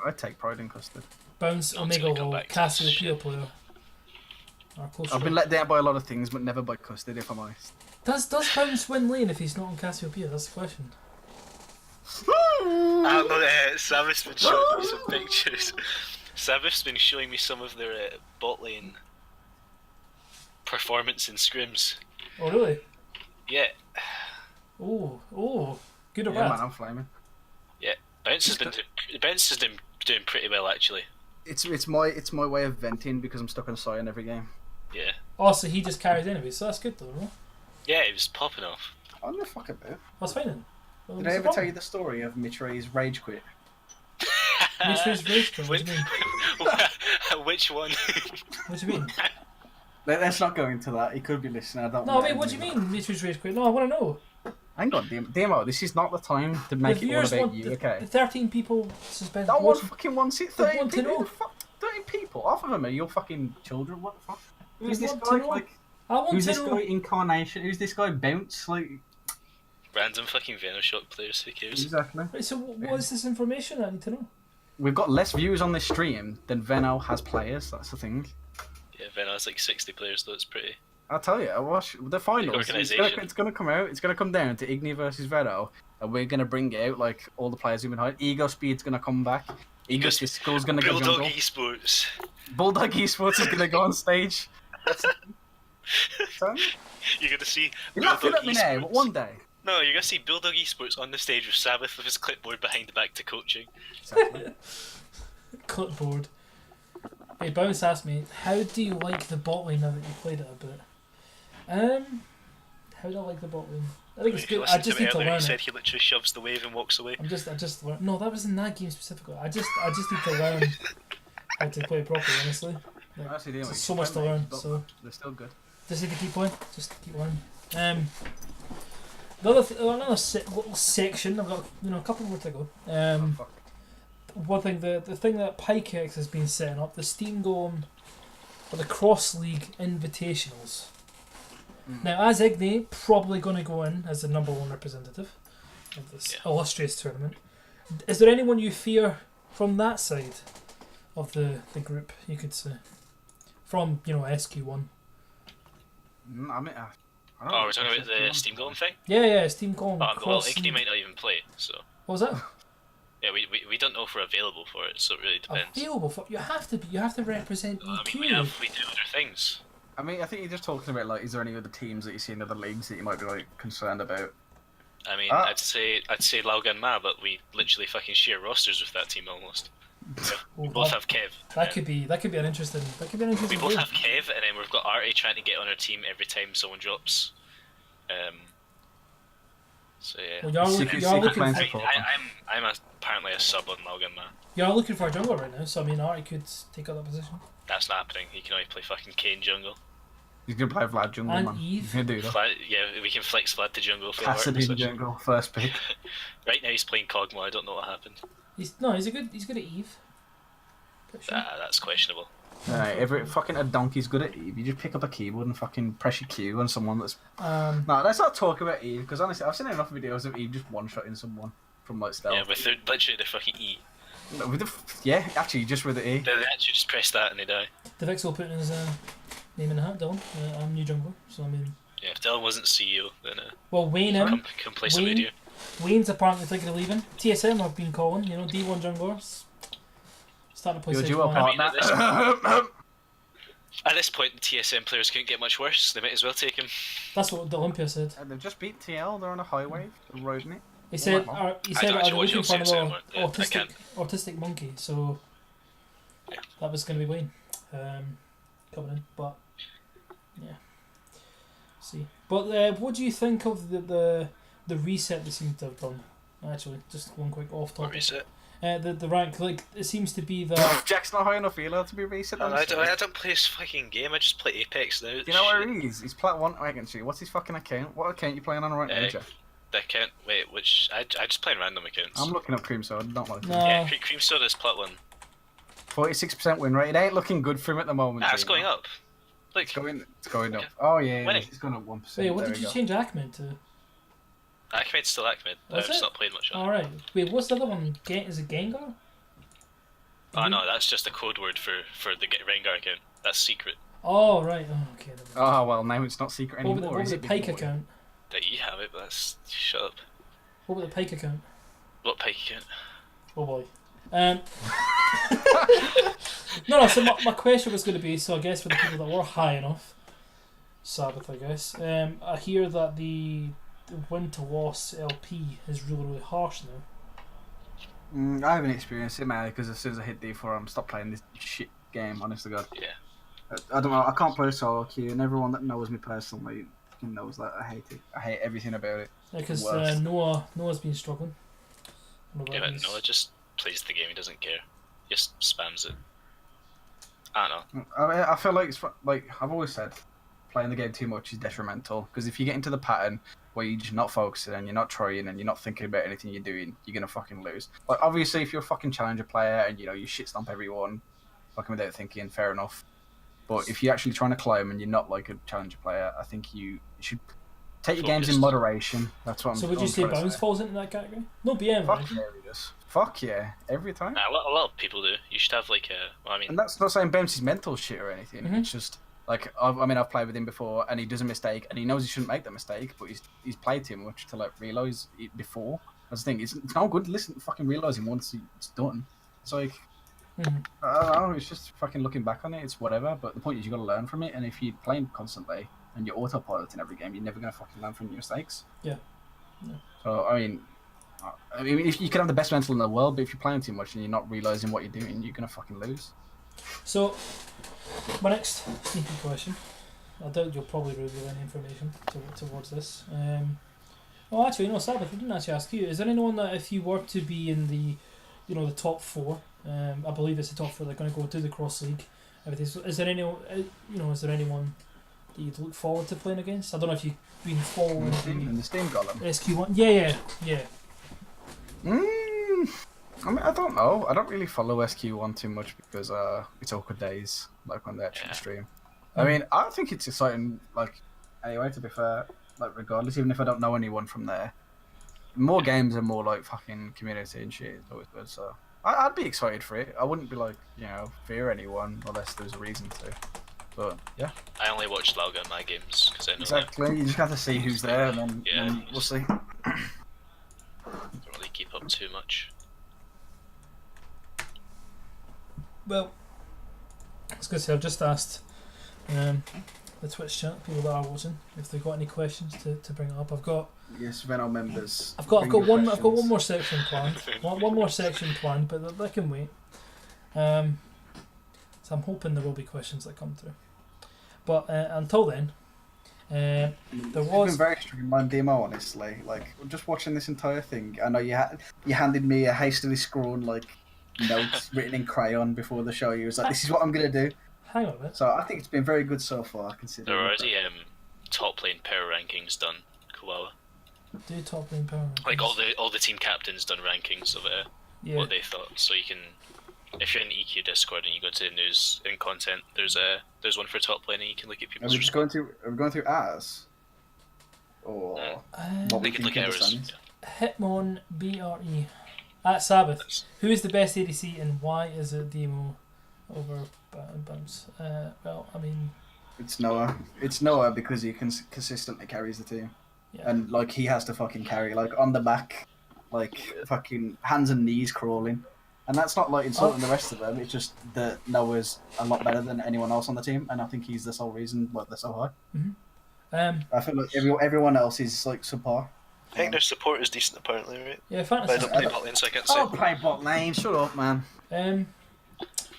I take pride in custard. Bounce, Don't Omega take it Wall, back to Cassiopeia shit. player. Are close I've to been it. let down by a lot of things, but never by custard, if I'm honest. Does Bounce win lane if he's not on Cassiopeia? That's the question. I don't know. Ssabbath's been showing me some pictures. Ssabbath's been showing me some of their bot lane performance in scrims. Oh really? Yeah, Oh, good or Yeah, bad? man, I'm flaming. Bounce has been doing pretty well actually. It's my way of venting because I'm stuck on Sion every game. Yeah, Oh, so he just carries anyway, so that's good though, no? yeah, he was popping off. I'm the fuck about. That's fine then. Well, Did I ever tell you the story of Mitray's rage quit? Mitray's rage quit, what do you mean? Which one? What do you mean? Let's not go into that. He could be listening. I don't. No, wait, what do you mean Mitray's rage quit? No, I want to know. Hang on, Demo. This is not the time to make The it all viewers about want you, the okay? 13 people suspended. No one fucking wants it. They 13 want to people. know. Who the fuck? 13 people. Half of them are your fucking children. What the fuck? Who's They this want guy? to know. Like, I want who's to this know. guy? Incarnation. Who's this guy? Bounce. Like, Random fucking Venoshock players. Who cares? exactly. Right, so what is this information I need to know? We've got less viewers on this stream than Veno has players. That's the thing. Yeah, Veno has like 60 players though. It's pretty. I'll tell you. I watch the finals. Organisation. It's gonna come out. It's gonna come down to Igni versus Veno, and we're gonna bring out like all the players who've been hired. Ego Speed's gonna come back. Ego Fiscal's gonna go Bulldog jungle. Esports. Bulldog Esports is gonna go on stage. So, You're gonna see you're laughing Bulldog at me now, but Esports. one day. No, you're gonna see Bulldog Esports on the stage with Ssabbath with his clipboard behind the back to coaching. Exactly. Clipboard. Hey, Bounce asked me, how do you like the bot lane now that you played it a bit? How do I like the bot lane? I think it's If you good. I listened just to need him to earlier, learn he said it. he literally shoves the wave and walks away. I just learn. No, that was in that game specifically. I just need to learn how to play properly. Honestly, like, Honestly, there's so much to learn. So they're still good. just need to keep playing. Just keep learning. Another little section. I've got a couple more to go. One thing, the thing that Pikex has been setting up, the Steam Golem, or the Cross League Invitationals. Now, as Igni, probably going to go in as the number one representative of this illustrious tournament. Is there anyone you fear from that side of the group, you could say? From, SQ1. I mean, we're talking about the Steam Golem thing? Yeah, Steam Golem. Well, Igni might not even play, so... What was that? Yeah, we don't know if we're available for it, so it really depends. Available for... You have to be. You have to represent EQ. We do other things. I mean, I think you're just talking about, like, is there any other teams that you see in other leagues that you might be, like, concerned about? I mean, I'd say Laugan Ma, but we literally fucking share rosters with that team almost. We both have Kev. That could be an interesting. We both have Kev, and then we've got Artie trying to get on our team every time someone drops. So yeah. Well, you're looking. I'm apparently a sub on Laugan Ma. You're looking for a jungler right now, so I mean, Artie could take up that position. That's not happening. He can only play fucking Kane jungle. He's gonna play Vlad jungle, and man. Eve. He's gonna do that. We can flex Vlad to jungle if we Pasadena jungle, first pick. Right now he's playing Kog'Maw. I don't know what happened. He's good at Eve. Sure. That's questionable. Right, a donkey's good at Eve. You just pick up a keyboard and fucking press your Q on someone that's. No, let's not talk about Eve because honestly, I've seen enough videos of Eve just one-shotting someone from like stealth. Yeah, with literally the fucking E. No, actually, just with the E. They actually just press that and they die. The Vixel putting his name in the hat, Dylan. I'm new jungler, so I mean. Yeah, if Dylan wasn't CEO, then. Well, Wayne complacent idiot. Wayne's apparently thinking of leaving. TSM have been calling, D1 junglers. Starting to play safe. At this point, the TSM players couldn't get much worse. They might as well take him. That's what the Olympia said. They've just beat TL. They're on a highway. They're riding it. He said, are they looking for another autistic monkey? So that was going to be Wayne coming in, but yeah. See, but what do you think of the reset they seem to have done? Actually, just one quick off topic. What reset? The rank, like, it seems to be that Jack's not high enough either to be reset. I don't play this fucking game. I just play Apex now. Do you know where he is? He's plat 1 against you. What's his fucking account? What account you playing on right now, Jack? The account. Wait, which I just play random accounts. I'm looking up Cream Soda. Don't want to. No. Yeah, Cream Soda's plat 1. 46% win rate. It ain't looking good for him at the moment. It's going up. Like, it's going up. Oh yeah, winning. it's going up 1%. Wait, what did you change Ahmed to? Ahmed's still Ahmed. I've just not played much on it. Alright. Wait, what's the other one? Is it Gengar? Oh no, that's just a code word for the Rengar account. That's secret. Oh right. Oh okay. Oh well, now it's not secret anymore. What was the Pike account? That you have it, but that's shut up. What about the Pike account? What Pike account? Oh boy. No. So my question was going to be, so I guess for the people that were high enough, Ssabbath, I guess. I hear that the win to loss LP is really harsh now. I haven't experienced it, man, because as soon as I hit D4, I'm stop playing this shit game. Honest to God. Yeah. I don't know. I can't play solo queue, and everyone that knows me personally knows that I hate it. I hate everything about it. Yeah, because Noah's been struggling. Yeah, but Noah just plays the game. He doesn't care. He just spams it. I don't know. I feel like it's like I've always said, playing the game too much is detrimental. Because if you get into the pattern where you're just not focusing and you're not trying and you're not thinking about anything you're doing, you're gonna fucking lose. Like obviously, if you're a fucking challenger player and you shit stomp everyone, fucking without thinking, fair enough. But if you're actually trying to climb and you're not like a challenger player, I think you should take your games in moderation. That's what I'm saying. So would you say Bounce falls into that category? No BM. Fuck yeah, he does. Fuck yeah, every time. A lot of people do. You should have like a. Well, I mean, and that's not saying Bounce is mental shit or anything. Mm-hmm. It's just like I've played with him before, and he does a mistake, and he knows he shouldn't make that mistake, but he's played too much to like realise it before. That's the thing. It's not good. Listen, fucking realise him once it's done. It's like. I don't know, it's just fucking looking back on it, it's whatever, but the point is you got to learn from it, and if you're playing constantly and you're autopiloting every game, you're never going to fucking learn from your mistakes. Yeah. So, I mean, if you can have the best mental in the world, but if you're playing too much and you're not realising what you're doing, you're going to fucking lose. So, my next sneaky question, I doubt you'll probably reveal any information towards this. Well, actually, no, Ssabbath, I didn't actually ask you. Is there anyone that if you were to be in the top 4, I believe it's the top 4 they're going to go to the Cross League. Everything. So is there anyone that you'd look forward to playing against? I don't know if you've been following in the Steam column. SQ1. Yeah. I mean, I don't know. I don't really follow SQ1 too much because it's awkward days, like when they actually stream. I mean, I think it's exciting. Like, anyway, to be fair, like regardless, even if I don't know anyone from there, more games are more like fucking community and shit. It's always good. So I'd be excited for it. I wouldn't be like, fear anyone unless there's a reason to. But yeah, I only watch Lalga in my games because I know exactly. You just have to see who's there, and then we'll see. Don't really keep up too much. Well, I was going to say, I've just asked the Twitch chat, people that are watching, if they've got any questions to bring up. I've got Venno members. I've got one more section planned. one more section planned, but that can wait. So I'm hoping there will be questions that come through. But until then, there was been very streamlined demo, honestly. Like, just watching this entire thing, I know you handed me a hastily scrawled notes written in crayon before the show. You was like, "This is what I'm gonna do." Hang on a minute. So I think it's been very good so far. Considering there are already top lane power rankings done. Koala. Do top lane power rankings. Like all the team captains done rankings of what they thought. So you can, if you're in EQ Discord and you go to news and content, there's one for top lane and you can look at people's. Are we going through ours? Or what we could look at ours. Hitmon BRE at Ssabbath. Who is the best ADC and why is it Demo over Bounce? Well, I mean, it's Noah. It's Noah because he consistently carries the team, and he has to fucking carry on the back, fucking hands and knees crawling, and that's not insulting the rest of them. It's just that Noah's a lot better than anyone else on the team, and I think he's the sole reason why they're so high. Mm-hmm. I feel like everyone else is subpar. I think their support is decent, apparently, right? Yeah, fantasy. I don't play bot lane, so I can't say. I don't play bot lane. Shut up, man.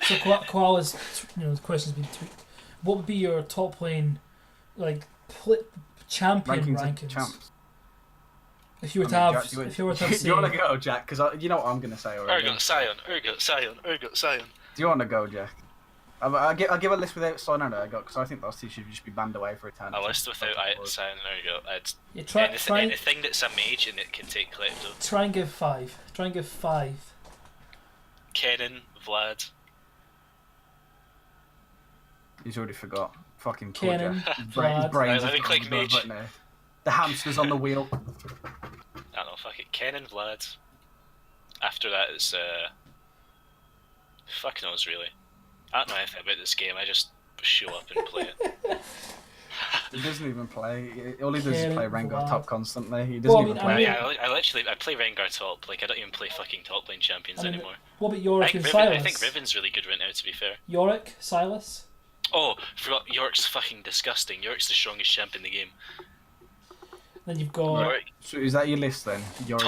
So Koala's, the question's been tweaked. What would be your top lane, champion rankings? Champs. If you were to have, you want to go, Jack? Because you know what I'm gonna say already. Urgot, Sion. Do you want to go, Jack? I'll give a list without Sion and Urgot because I think those two should just be banned away for eternity. A list without Sion and Urgot. Try anything that's a mage and it can take Klepto. Try and give five. Kennen, Vlad. He's already forgot. Fucking poor Kennen, Jack. Vlad. His brains I think mage. Right now. The hamster's on the wheel. I don't know, fuck it. Kennen, Vlad. After that it's fuck knows really. I don't know anything about this game, I just show up and play it. He doesn't even play. All he does is play Rengar top constantly. He doesn't Well, even play. I play Rengar top. I don't even play fucking top lane champions anymore. What about Yorick and Silas? I think Riven's really good right now, to be fair. Yorick, Silas. Oh, forgot. Yorick's fucking disgusting. Yorick's the strongest champ in the game. Then you've got. Yorick. So is that your list then? Yorick.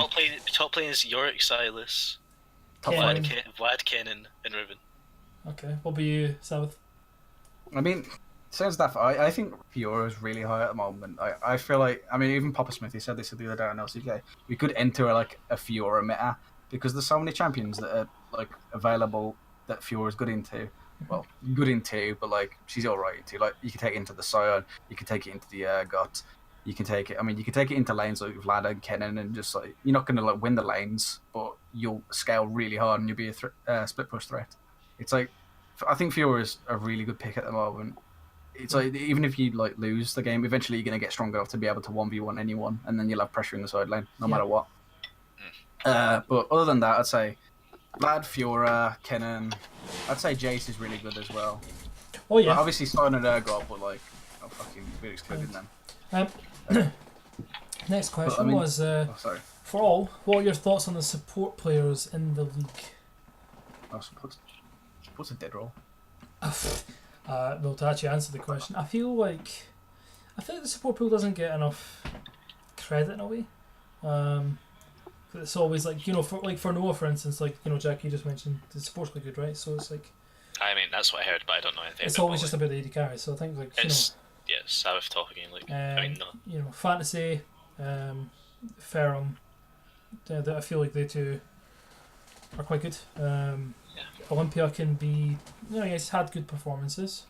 Top lane is Yorick, Silas, Kennen. Vlad, Kennen, and Riven. Okay, what about you, Ssabbath? I mean, sounds daft. I think Fiora is really high at the moment. I feel like, even Papa Smithy said this the other day on LCK. We could enter a Fiora meta because there's so many champions that are available that Fiora is good into. Well, good into, but she's alright into. You can take it into the Sion, you can take it into the Urgot, you can take it. You can take it into lanes like Vlad and Kennen, and just you're not gonna win the lanes, but you'll scale really hard and you'll be a split push threat. It's I think Fiora is a really good pick at the moment. It's even if you lose the game, eventually you're gonna get strong enough to be able to 1v1 anyone, and then you'll have pressure in the side lane no matter what. But other than that, I'd say Vlad, Fiora, Kennen. I'd say Jace is really good as well. Oh yeah. But obviously Sion and Urgot, but we're excluding them. Next question was sorry. for all. What are your thoughts on the support players in the league? What's a dead roll? Well, to actually answer the question, I feel like the support pool doesn't get enough credit in a way. It's always for Noah, for instance, Jack, you just mentioned the support's quite good, right? So it's that's what I heard, but I don't know anything. It's always just about the AD carry, so I think Ssabbath top again. No. Fantasy, Ferrum, I feel like they two are quite good. Olympia can be, he's had good performances.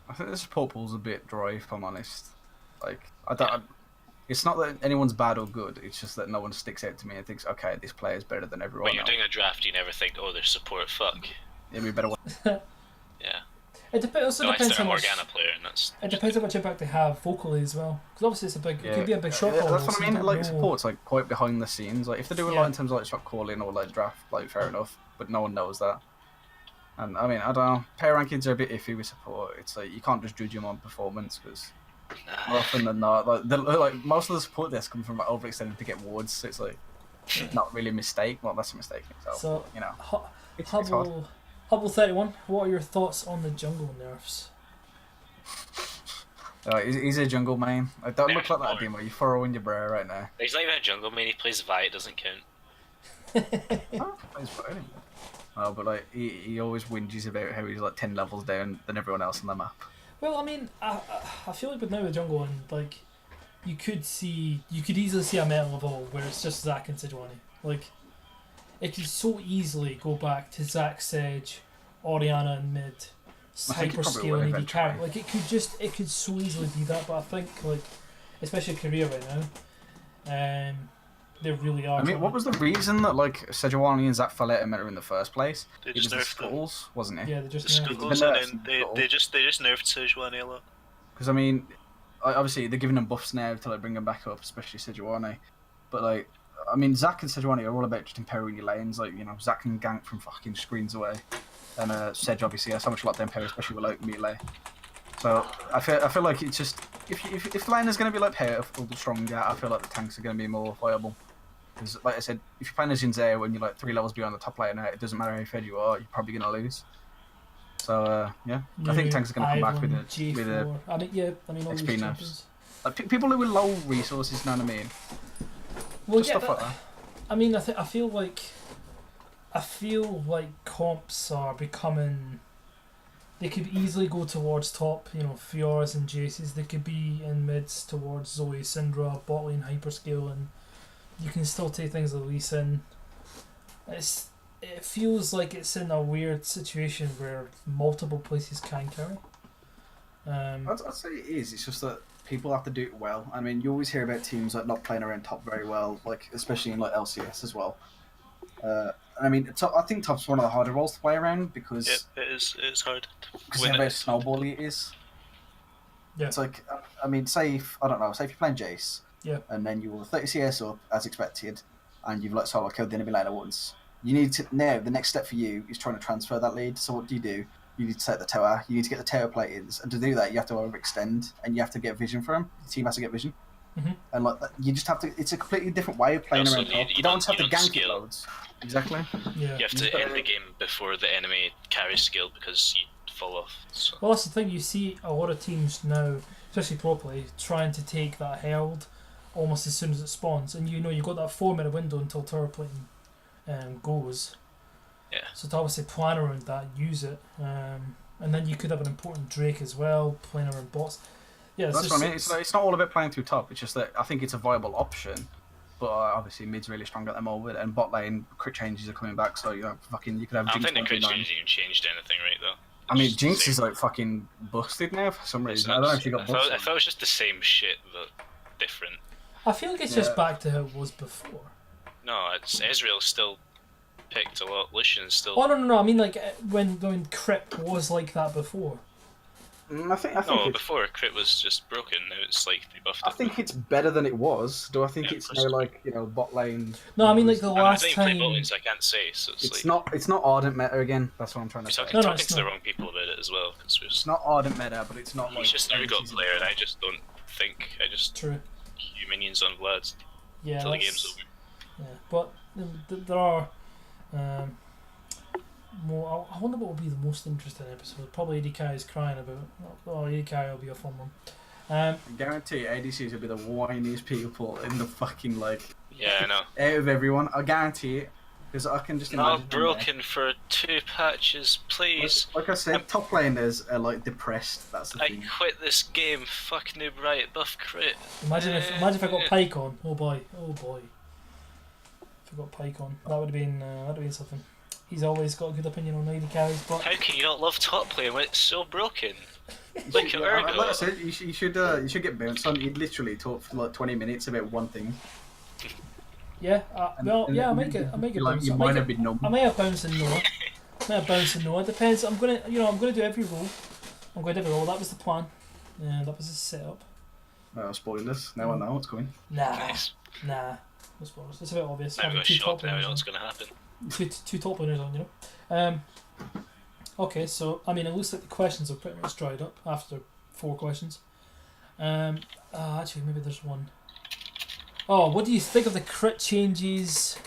I think the support pool's a bit dry, if I'm honest. Like, I don't. It's not that anyone's bad or good. It's just that no one sticks out to me and thinks, okay, this player's better than everyone When you're else. doing a draft, you never think, oh, there's support. Fuck. Yeah, we better. Yeah. It depends how much. Morgana player, and that's. It depends how much impact they have vocally as well. Because obviously it's a big. It could be a big shortfall. That's what I mean. Like support's like quite behind the scenes. Like if they're doing a lot in terms of like shot calling or like draft, like fair enough. But no one knows that. And I mean, I don't know. Player rankings are a bit iffy with support. It's like you can't just judge them on performance because more often than not, like most of the support desk come from like, overextending to get wards. So it's like not really a mistake. Well, that's a mistake in itself. So you know, it's hard. Hubble 31. What are your thoughts on the jungle nerfs? He's a jungle main. I don't look like that demo. You're furrowing your brow right now. He's not even a jungle main. He plays Vi. It doesn't count. Plays burning. Oh, but like he always whinges about how he's like 10 levels down than everyone else on the map. Well, I mean, I feel like with now the jungle and like you could easily see a meta level where it's just Zac and Sejuani. Like it could so easily go back to Zac, Sedge, Orianna in mid, hyperscale and AD carry. Like it could so easily be that. But I think like especially Korea right now, they really are. I mean, what was the reason that like Sejuani and Zac fell out of meta in the first place? They just nerfed the skulls, wasn't it? Yeah, they just nerfed the skulls, and then they just nerfed Sejuani a lot. Because I mean, obviously they're giving them buffs now to like bring them back up, especially Sejuani. But like, I mean, Zac and Sejuani are all about just empowering your lanes. Like you know, Zac can gank from fucking screens away, and Sedge obviously has so much lockdown power, especially with like melee. So I feel like it's just if the lane is going to be like powerful, stronger, I feel like the tanks are going to be more viable. Because, like I said, if you're playing as Zinzao when you're like 3 levels beyond the top laner now, it doesn't matter how fed you are, you're probably going to lose. So, yeah. I think tanks are going to come back with XP nerfs. Like, people who are low resources, you know what I mean? Well, just stuff like that. I mean, I feel like comps are becoming... They could easily go towards top, you know, Fioras and Jaces. They could be in mids towards Zoe, Syndra, bot lane, hyperscale, and you can still take things like Lee Sin. It feels like it's in a weird situation where multiple places can carry. I'd say it is. It's just that people have to do it well. I mean, you always hear about teams like not playing around top very well, like especially in like LCS as well. I mean, I think top's one of the harder roles to play around because it is. It's hard. Because of how snowbally it is. Yeah. It's like, I mean, say if you're playing Jace. Yeah. And then you were 30 CS up as expected, and you've like solo killed the enemy laner once. You need to now. The next step for you is trying to transfer that lead. So what do? You need to set the tower. You need to get the tower plate-ins, and to do that, you have to overextend, and you have to get vision for him. The team has to get vision, and like you just have to. It's a completely different way of playing around. You don't have to gank it loads. Exactly. Yeah. You have to end the game before the enemy carries skill because you fall off. So. Well, that's the thing. You see a lot of teams now, especially pro play, trying to take that herald almost as soon as it spawns, and you know you've got that 4-minute window until tower plating goes. Yeah. So to obviously plan around that, use it, and then you could have an important Drake as well, playing around bots. Yeah, that's what I mean. It's not all about playing through top. It's just that I think it's a viable option, but obviously mid's really strong at the moment, and bot lane crit changes are coming back. So you know, you could have. I don't think the crit changes even changed anything, right? Though. I mean, Jinx is like fucking busted now for some reason. I don't know if she got busted. I thought it was just the same shit but different. I feel like it's just back to how it was before. No, Ezreal's still picked a lot. Lucian's still. Oh no! I mean, like when crit was like that before. I think before crit was just broken. Now it's like they buffed it. I think it's better than it was. Do I think it's now like bot lane? No, I mean like the last time. I don't play bot lanes, I can't say. So it's not ardent meta again. That's what I'm trying to say. You're talking to the wrong people about it as well. It's not ardent meta, but it's not like. He's just never got player, and I just don't think. I just true. Queue minions on Vlad. Yeah. Until the game's over. Yeah, but there are. More. I wonder what will be the most interesting episode. Probably ADK is crying about. Oh, ADK will be a fun one. I guarantee ADCs will be the whiniest people in the fucking Yeah, I know. Out of everyone, I guarantee it. Because I can just imagine. Not broken for 2 patches, please. Like I said, top laners are like depressed. That's the thing. I quit this game. Fuck Noob Riot, buff crit. Imagine if I got Pyke on. Oh boy. If I got Pyke on, that would have been something. He's always got a good opinion on AD carries, but how can you not love top lane when it's so broken? Like I said, you should get bounced on. He'd literally talk for like 20 minutes about one thing. yeah, I make it bounce. You might have been numb. I may have bounced and Noah. It depends. I'm gonna do every roll. I'm going to do every roll. That was the plan. Yeah, that was the setup. No spoilers. Now I know what's coming. Nice. Nah. No spoilers. It's a bit obvious. Now we got shot. Now we know what's going to happen. Two top laners on, you know. Okay, so I mean, it looks like the questions are pretty much dried up after 4 questions. Actually, maybe there's one. Oh, what do you think of the crit changes?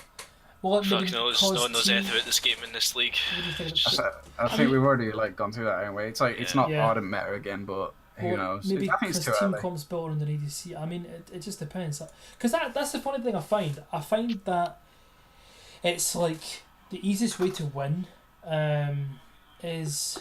Well, fuck knows. No one knows anything about this game in this league. I think we've already gone through that anyway. It's like it's not ardent meta again, but who knows? Maybe I think it's too team early. comps built around an ADC. I mean, it just depends. Because that's the funny thing I find. I find that it's like the easiest way to win is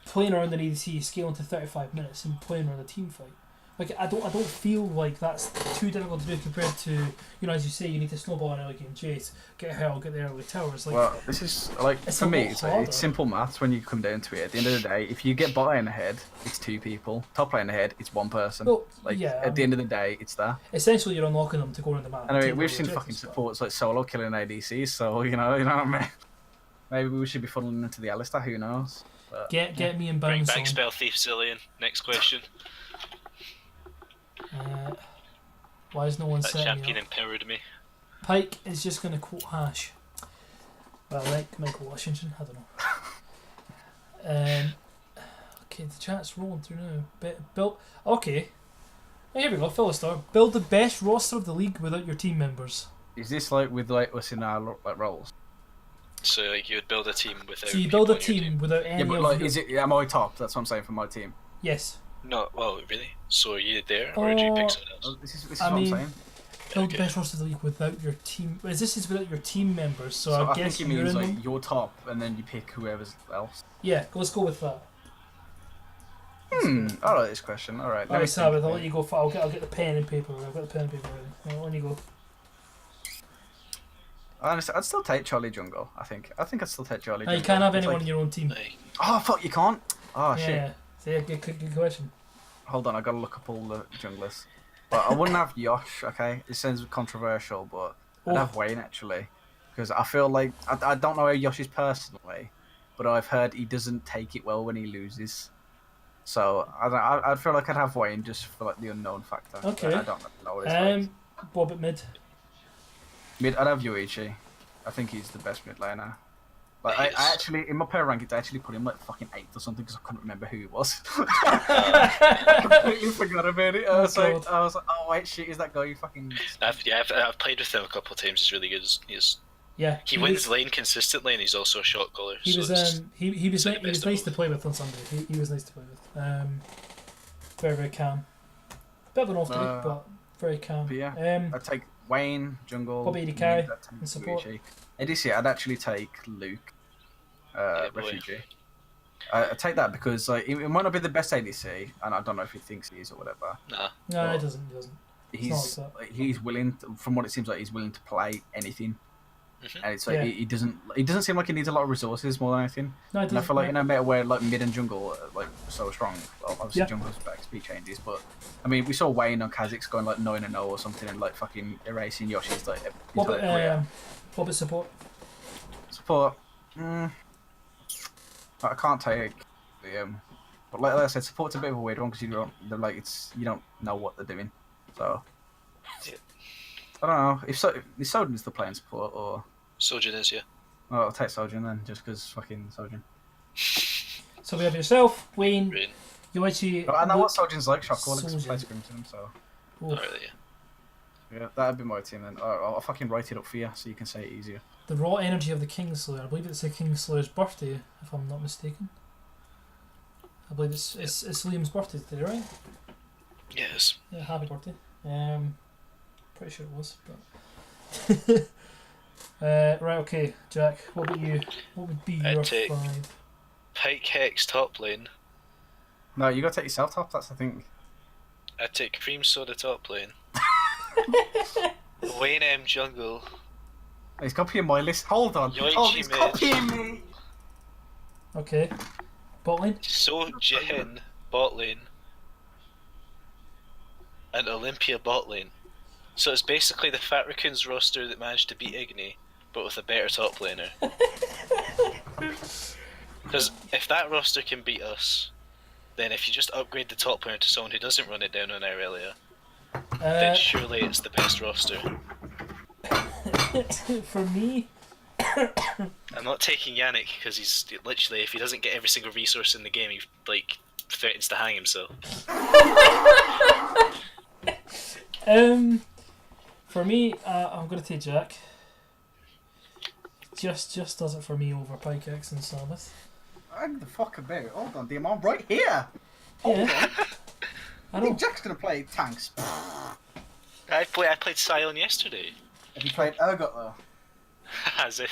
playing around an ADC, scaling to 35 minutes, and playing around a team fight. Like I don't feel like that's too difficult to do compared to, you know, as you say, you need to snowball an early game chase, get a hell, get the early towers. Like, well, this is like for me, it's simple maths when you come down to it. At the end of the day, if you get bot lane ahead, it's 2 people. Top lane ahead, it's 1 person. Well, at the end of the day, it's that. Essentially, you're unlocking them to go around the map. Anyway, we've seen fucking supports like solo killing ADCs, so you know what I mean. Maybe we should be funneling into the Alistar. Who knows? But, get me and bring bounce back Spell Thief Zillion. Next question. Why is no one saying that? Champion empowered me. Pike is just going to quote Hash. Well, like Michael Washington, I don't know. Okay, the chat's rolling through now. Build. Okay. Here we go, Philistine. Build the best roster of the league without your team members. Is this like with like us in our like roles? So like you would build a team without. So you build a team without any. Yeah, but like, is it? Am I top? That's what I'm saying for my team. Yes. No, well, really? So are you there, or do you pick someone else? This is what I'm saying. Build the best roster of the league without your team. This is without your team members, so I guess think it means like you're top, and then you pick whoever's else. Yeah, let's go with that. I like this question. All right. Alright, Ssabbath, I'll let you go. I'll get the pen and paper. I've got the pen and paper ready. I'll let you go. Honestly, I'd still take Charlie Jungle. I think I'd still take Charlie. Jungle. You can't have anyone in your own team. Oh fuck, you can't. Oh shit. Yeah, good question. Hold on, I gotta look up all the junglers. But I wouldn't have Yosh, okay? It sounds controversial, but I'd have Wayne actually. Because I feel like, I don't know how Yosh is personally, but I've heard he doesn't take it well when he loses. So I'd feel like I'd have Wayne just for like the unknown factor. Okay. I don't know what it's like. Bob at mid. Mid, I'd have Yuichi. I think he's the best mid laner. Like, I actually, in my power rankings, I actually put him like fucking 8th or something because I couldn't remember who he was. I completely forgot about it. I was like, oh wait, shit, is that guy you fucking... I've played with him a couple of times. He's really good. He wins lane consistently, and he's also a shot caller. He was nice to play with on Sunday. He was nice to play with. Very, very calm. Bit of an off day, but very calm. But yeah, I'd take Wayne, jungle, Bobby AD carry, and support. ADC, I'd actually take Luke, refugee. I take that because like it might not be the best ADC, and I don't know if he thinks he is or whatever. No, he doesn't. He's willing to, from what it seems like he's willing to play anything, and it's like he doesn't seem like he needs a lot of resources more than anything. No, and I feel like no matter where like mid and jungle are, like so strong. Well, obviously jungle's back speed changes, but I mean we saw Wayne on Kha'Zix going like 9-0 or something and like fucking erasing Yoshi's like. What about support? Support. I can't take the but like I said, support's a bit of a weird one because you don't know what they're doing. So I don't know if Sojin's the playing support or Sojin is, yeah. Well, I'll take Sojin then, just because fucking Sojin. So we have yourself, Wayne, Yoichi. I know what Sojin's like. Shock all plays Crimson, so. Oh, really? Yeah, that'd be my team then. I'll fucking write it up for you so you can say it easier. The raw energy of the Kingslayer. I believe it's the Kingslayer's birthday, if I'm not mistaken. I believe it's Liam's birthday today, right? Yes. Yeah, happy birthday. Pretty sure it was, but. Right, okay, Jack. What about you? What would be your 5? Pike Hex top lane. No, you gotta take yourself top. That's the thing. I'd take Cream Soda top lane. Wayne M jungle. He's copying my list. Hold on. He's copying me. Okay. Bot lane? So Jin bot lane and Olympia bot lane. So it's basically the Fat Raccoons roster that managed to beat Igni, but with a better top laner. Because if that roster can beat us, then if you just upgrade the top laner to someone who doesn't run it down on Irelia, then surely it's the best roster. For me... I'm not taking Yannick because he's literally, if he doesn't get every single resource in the game, he like threatens to hang himself. For me, I'm gonna take Jack. Just does it for me over Pikeaxe and Ssabbath. I'm the fuck about. Hold on, DM, I'm right here. Hold on. I think Jack's gonna play tanks. I played Sion yesterday. Have you played Urgot though? As if.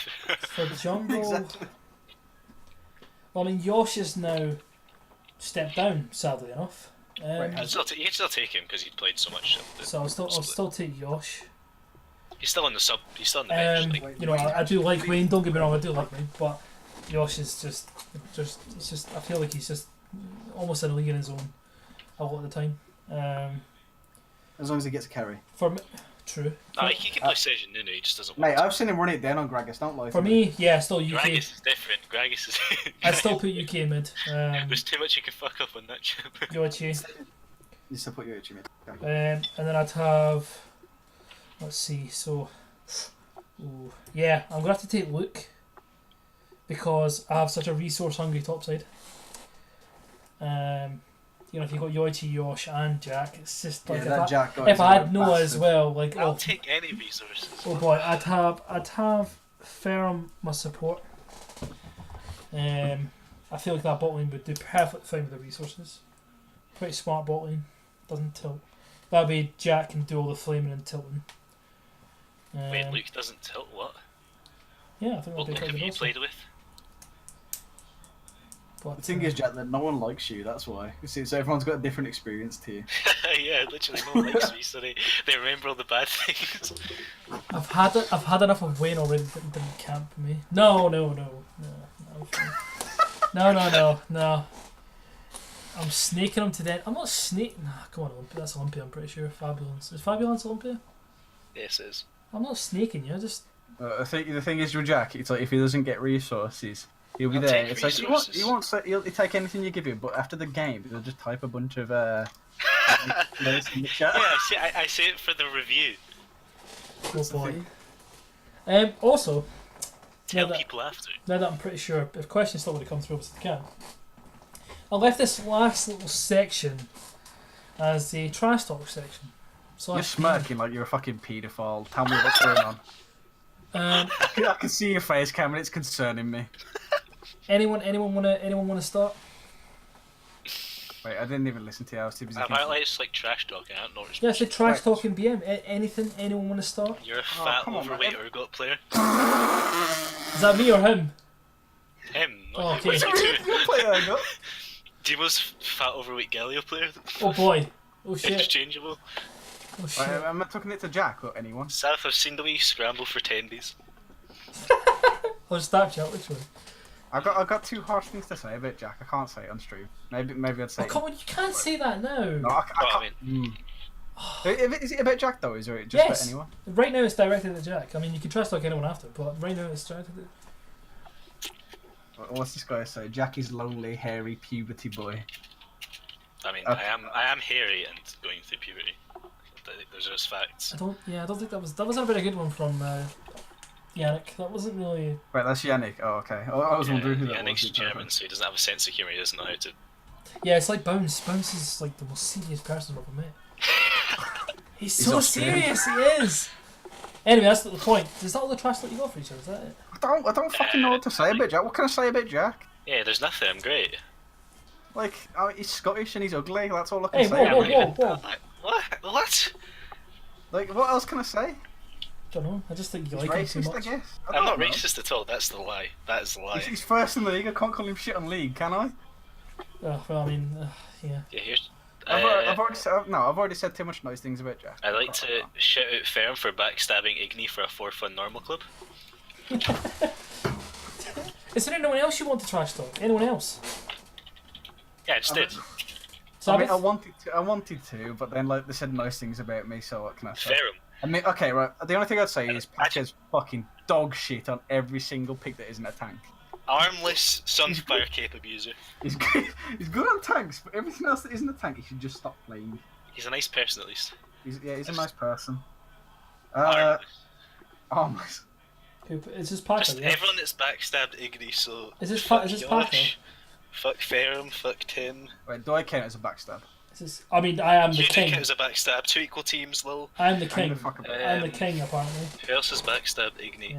For the jungle. Exactly. Well, I mean, Yosh is now stepped down, sadly enough. You can still take him because he played so much. So I'll still take Yosh. He's still on the sub. He's still on the bench. You know, I do like Wayne. Don't get me wrong, I do like Wayne, but Yosh is just. It's just. I feel like he's just almost in a league in his own a lot of the time. As long as he gets a carry. For me, true. No, he can play Session Nunu. He just doesn't. Mate, I've seen him run it down on Gragas. Don't lie. For me, yeah, still UK. Gragas is different. Gragas is. I'd still put UK in mid. There's too much you can fuck up on that chip. Yoichi. You still put Yoichi mid. And then I'd have. Let's see. So. Ooh, yeah, I'm gonna have to take Luke because I have such a resource-hungry topside. You know, if you've got Yoichi, Yosh, and Jack, it's just like if I had Noah as well, like I'll take any resources. Oh boy, I'd have Ferrum my support. I feel like that bot lane would do perfect fine with the resources. Pretty smart bot lane, doesn't tilt. That way Jack can do all the flaming and tilting. Wait, Luke doesn't tilt what? Yeah, I think what that'd be Luke quite have good you also. played with? But, the thing is, Jack, that no one likes you. That's why. You see, so everyone's got a different experience to you. Yeah, literally, no one likes me, so they remember all the bad things. I've had enough of Wayne already. That didn't camp me. No. I'm snaking him to death. I'm not snaking. Nah, come on, Olympia. That's Olympia. I'm pretty sure. Fabulous. Is Fabulous Olympia? Yes, it is. I'm not snaking you. Just. I think the thing is with Jack, it's like if he doesn't get resources, he'll be there. It's like he'll take anything you give him, but after the game, he'll just type a bunch of letters in the chat. Yeah, I say it for the review. Oh boy. Also, tell people after. Now that I'm pretty sure, if questions still would have come through, obviously they can. I left this last little section as the trash talk section. So you're smirking like you're a fucking paedophile. Tell me what's going on. I can see your face, Cameron. It's concerning me. Anyone wanna start? Wait, I didn't even listen to you. I was too busy. Apparently, it's like trash talking. I don't know. Yeah, it's like trash talking BM. Anything? Anyone wanna start? You're a fat, overweight Urgot player. Is that me or him? Him. Oh, okay. You play Urgot. Demo's fat, overweight Galio player. Oh boy. Oh shit. Interchangeable. Oh shit. I'm not talking it to Jack or anyone. South, I've seen the way you scramble for tendies. I'll just start chat, which one? I've got two harsh things to say about Jack. I can't say it on stream. Maybe I'd say. Oh come on, you can't say that now. No, I can't. Is it about Jack though? Is it just about anyone? Right now it's directed at Jack. I mean, you can trash talk anyone after, but right now it's directed at. What's this guy say? Jack is lonely, hairy, puberty boy. I mean, I am hairy and going through puberty. Those are just facts. I don't think that wasn't a very good one from Yannick. That wasn't really. Right, that's Yannick. Oh, okay. I was wondering who that was. Yannick's German, so he doesn't have a sense of humour. He doesn't know how to. Yeah, it's like Bounce. Bounce is like the most serious person I've ever met. He's so serious. He is. Anyway, that's not the point. Is that all the trash that you got for each other? Is that it? I don't fucking know what to say about Jack. What can I say about Jack? Yeah, there's nothing. I'm great. Like, he's Scottish and he's ugly. That's all I can say. Whoa. What? Like, what else can I say? Don't know. I just think you He's like him too racist, much. I guess. I'm not racist at all. That's the lie. That is the lie. He's first in the league. I can't call him shit on league, can I? Oh, well, I mean, yeah. Yeah, here's. I've already said too much nice things about Jack. I like to shout out Ferm for backstabbing Igni for a 4-fun normal club. Is there anyone else you want to trash talk? Anyone else? Yeah, I just did. I mean, I wanted to, but then like they said nice things about me, so what can I say? Ferm. I mean, okay, right. The only thing I'd say is Pacha's fucking dog shit on every single pick that isn't a tank. Armless Sunfire Cape abuser. He's good on tanks, but everything else that isn't a tank, he should just stop playing. He's a nice person at least. He's a nice person. Armless. Is this Pacha? Just everyone that's backstabbed Igni, so... Is this Pacha? Fuck Ferm, fuck Tim. Wait, do I count as a backstab? I mean, I am the king. You count as a backstab. 2 equal teams, lol. I'm the king. I'm the king, apparently. Who else has backstabbed Igni?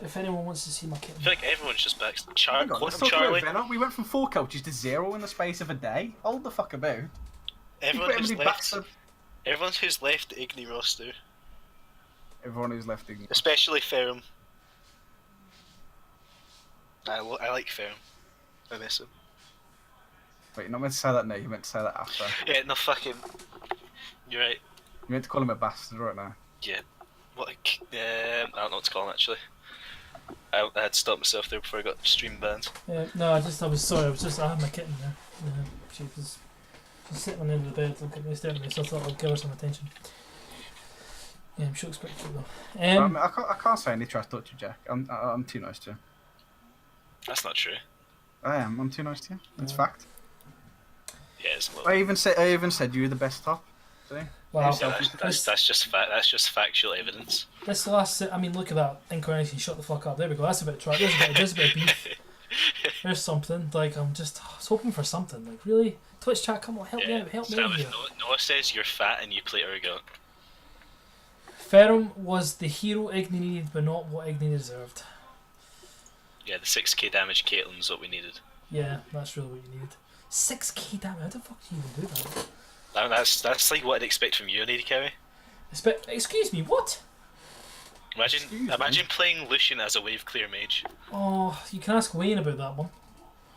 If anyone wants to see my kitten. I feel like everyone's just backstabbed. Charlie. We went from 4 coaches to 0 in the space of a day. Hold the fuck about. Everyone who's left the Igni roster. Everyone who's left Igni. Especially Ferm. I like Ferm. I miss him. Wait, you're not meant to say that now, you meant to say that after. Yeah, no fucking... You're right. You meant to call him a bastard right now. Yeah. What I don't know what to call him actually. I had to stop myself there before I got stream banned. Yeah, no, I had my kitten there. She was sitting on the end of the bed looking at me, staring at me, so I thought I'd give her some attention. Yeah, I'm sure expected it though. I can't say any trash talk to Jack. I'm too nice to him. That's not true. I am. I'm too nice to you. It's fact. Yeah, it's a little... I even said you were the best top. See? Wow. Yeah, that's just factual evidence. This last, I mean, look at that incarnation. Shut the fuck up. There we go. That's a bit of try. There's a bit of beef. There's something. Like I was hoping for something. Like really, Twitch chat, come on, help me out here. Noah says you're fat and you play Urgot. Ferrum was the hero Igni needed, but not what Igni deserved. Yeah, the 6k damage Caitlyn's what we needed. Yeah, that's really what you needed. 6k damage. How the fuck do you even do that? That's like what I'd expect from you, Lady Carry. Excuse me, what? Imagine playing Lucian as a wave clear mage. Oh, you can ask Wayne about that one.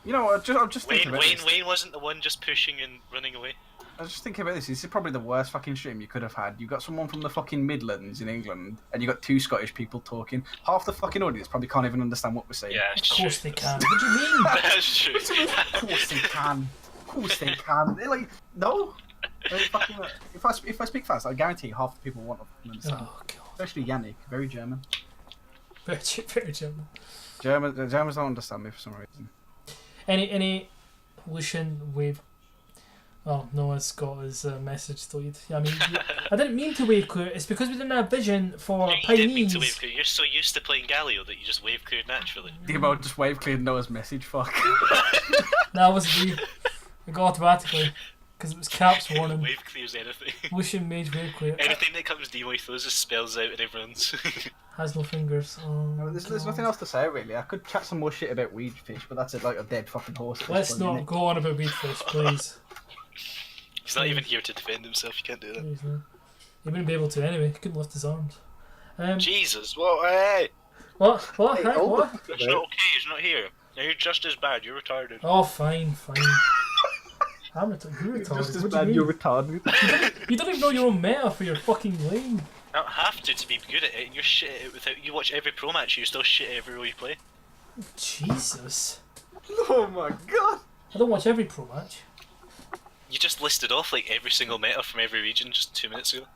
You know what? I'm just thinking about this. Wayne wasn't the one just pushing and running away. I was just thinking about this. This is probably the worst fucking stream you could have had. You got someone from the fucking Midlands in England, and you got 2 Scottish people talking. Half the fucking audience probably can't even understand what we're saying. Yeah, of course they can. What do you mean? That's true. Of course they can. Of course they can. They're like, no. If I speak fast, I guarantee half the people won't understand. Oh god. Especially Yannick, very German. Very German. Germans don't understand me for some reason. Any Lucian wave? Oh, Noah's got his message deleted. Yeah, I mean, I didn't mean to wave clear. It's because we didn't have vision for You Pioneers. didn't mean to wave clear. You're so used to playing Galio that you just wave cleared naturally. Demo just wave cleared Noah's message. Fuck. That was me. I got automatically because it was caps warning. Wave clears anything. Lucian mage wave clear. Anything that comes Demo, he throws his spells out and everyone's. Has no fingers. Oh, there's nothing else to say really. I could chat some more shit about Weedfish, but that's like a dead fucking horse. Let's not go on about Weedfish, please. He's not even here to defend himself, you can't do that. Please, no. He wouldn't be able to anyway, he couldn't lift his arms. Jesus, what? Hey! What? Hey, What? It's not okay, he's not here. Now you're just as bad, you're retarded. Oh, fine. I'm retarded. You're retarded. Just as what bad, do you you're mean? retarded. You don't even know your own meta for your fucking lane. I don't have to be good at it, and you're shit at it without. You watch every pro match, you're still shit at every role you play. Jesus. Oh my god! I don't watch every pro match. You just listed off like every single meta from every region just 2 minutes ago.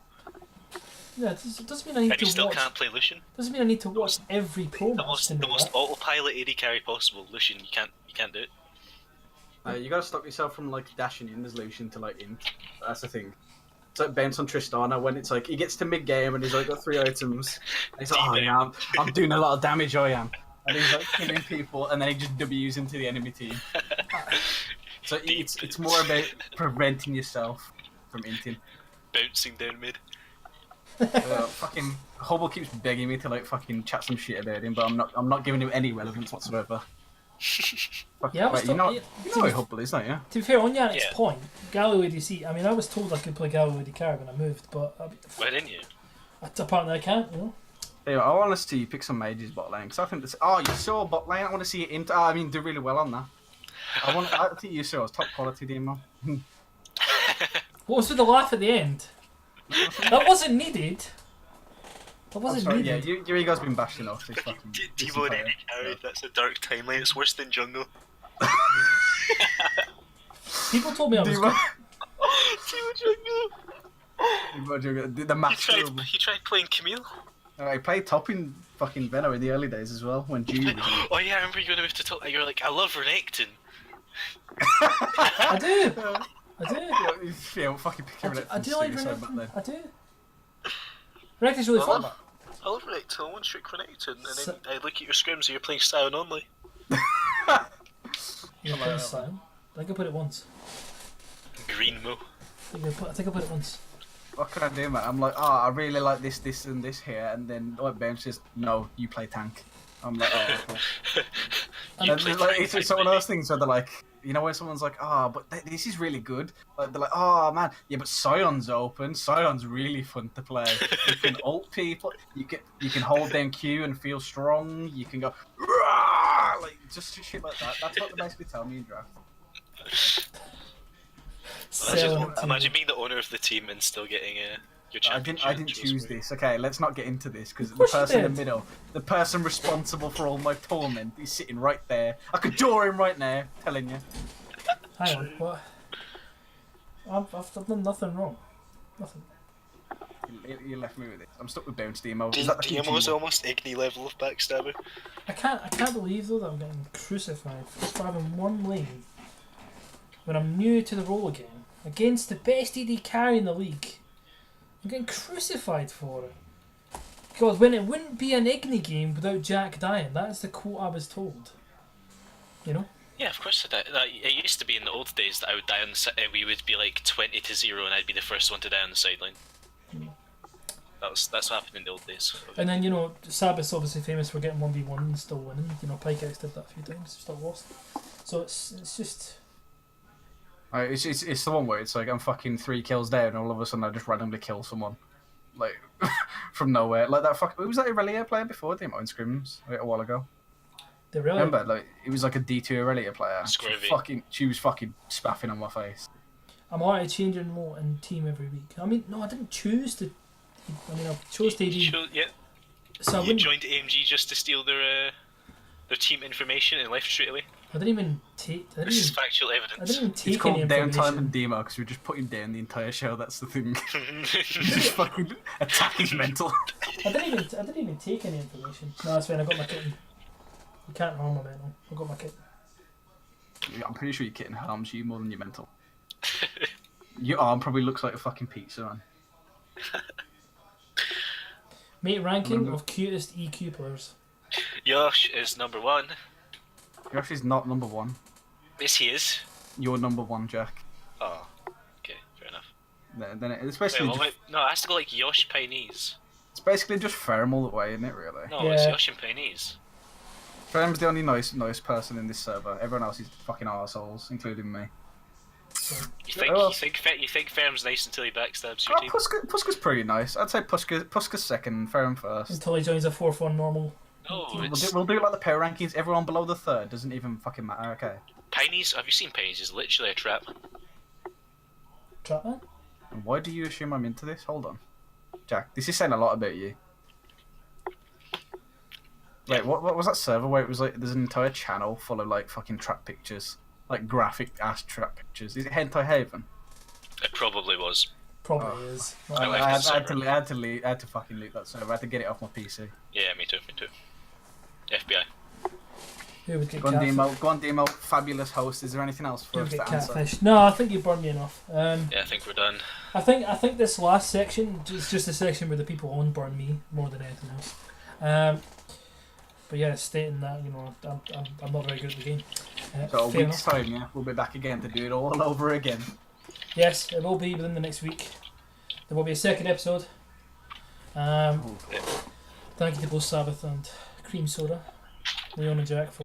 Yeah, it doesn't mean I need And to you still watch. can't play Lucian. Doesn't mean I need to watch every pro The match. most, to know the most that. autopilot AD carry possible, Lucian. You can't do it. You gotta stop yourself from like dashing in as Lucian to like int. That's the thing. It's like Bent on Tristana when it's like he gets to mid game and he's like got 3 items. And he's like, oh yeah, I'm doing a lot of damage, I am. And he's like killing people, and then he just W's into the enemy team. So it's more about preventing yourself from inting. Bouncing down mid. Fucking Hubble keeps begging me to like fucking chat some shit about him, but I'm not giving him any relevance whatsoever. Yeah, Wait, you know who Hubble is, don't you? To be fair, on Yannick's point, Galileo ADC. I mean, I was told I could play Galileo AD carry when I moved, but Why didn't you? apparently I can't. You know. Yeah, I want to see you pick some mages bot lane because I think this. Oh, you saw bot lane. I want to see you int. I mean, do really well on that. I think you saw it's top quality demo. What was with the laugh at the end? That wasn't needed. That wasn't needed. Yeah, your ego's been bashed enough. Devo and any carry, that's a dark timeline. It's worse than Jungle. People told me I was good. Devo Jungle. The master. He tried playing Camille. I played top in fucking Venno in the early days as well when G was. Oh yeah, I remember you going to move to top. You were like, I love Renekton. I do. Yeah, fucking pick your I do like Renekton. Renekton. I do. Renekton's really fun. I love Renekton. I want to trick Renekton, and then I look at your scrims and you're playing Sion only. You're playing Sion? I think I put it once. Green Mo. I think I put it once. What can I do, man? I'm like, I really like this, and this here, and then Ben says, no, you play tank. I'm like, oh, okay. And then, like, it's one of those things where they're like, you know, where someone's like, but this is really good. Like, they're like, oh man, yeah, but Sion's open. Sion's really fun to play. You can ult people. You can hold down Q and feel strong. You can go, Rah! Like just shit like that. That's what they basically tell me in draft. Imagine being the owner of the team and still getting your championship. I didn't choose this. Okay, let's not get into this because the person in the middle, the person responsible for all my torment, is sitting right there. I could draw him right now. Telling you. Hang on, what? I've done nothing wrong. Nothing. You left me with it. I'm stuck with Bounce Demo. Demo's almost Igni level of backstabber. I can't believe though that I'm getting crucified for having one lane when I'm new to the role again against the best AD carry in the league. I'm getting crucified for it. Because when it wouldn't be an Igni game without Jack dying, that's the quote I was told. You know? Yeah, of course it used to be in the old days that I would die on the we would be like 20-0 and I'd be the first one to die on the sideline. That's what happened in the old days. And then, you know, Ssabbath's obviously famous for getting 1v1 and still winning. You know, Pykex did that a few times, still lost. So it's just... It's the one where it's like I'm fucking 3 kills down and all of a sudden I just randomly kill someone. Like, from nowhere. Like that fucking... Who was that Irelia player before the in scrims a while ago? The Irelia? Remember, like, it was like a D2 Irelia player. She was fucking spaffing on my face. I'm alright changing more in team every week. I mean, no, I didn't choose to... I mean, I chose to AD. Yeah. So you joined AMG just to steal their team information and left straight away. I didn't even take... This is factual evidence. I didn't even take it's called any information. Downtime and Demo because we just put him down the entire show. That's the thing. Just fucking attack his mental. I didn't even take any information. No, that's fine. I got my kitten. You can't harm my mental. I got my kitten. I'm pretty sure your kitten harms you more than your mental. Your arm probably looks like a fucking pizza, man. Mate, ranking of cutest EQ players. Yosh is number 1. Yosh is not number 1. Yes, he is. You're number 1, Jack. Oh, okay, fair enough. Then it's basically no, it has to go like Yosh Pinese. It's basically just Ferm all the way, isn't it, really? No, it's Yosh and Pinese. Ferm's the only nice person in this server. Everyone else is fucking arseholes, including me. You think Ferm's nice until he backstabs your team? Puska's pretty nice. I'd say Puska's second, Ferm first. Until he joins a 4-1 normal. No, we'll do it like the power rankings. Everyone below the 3rd doesn't even fucking matter. Okay. Pinese, have you seen Pinese? Is literally a trap. Trap man? And why do you assume I'm into this? Hold on, Jack. This is saying a lot about you. Wait, what was that server where it was like there's an entire channel full of like fucking trap pictures, like graphic ass trap pictures? Is it Hentai Haven? It probably was. Probably is. I had to fucking loot that server. I had to get it off my PC. Yeah, me too. FBI. Who would get Go on, catfish? Demo, fabulous host. Is there anything else for us to answer? Catfish? No, I think you burned me enough. Yeah, I think we're done. I think this last section is just a section where the people on burn me more than anything else. But yeah, stating that, you know, I'm not very good at the game. So a week's time, yeah, we'll be back again to do it all over again. Yes, it will be within the next week. There will be a second episode. Thank you to both Ssabbath and Cream Soda, Leon and Jack, for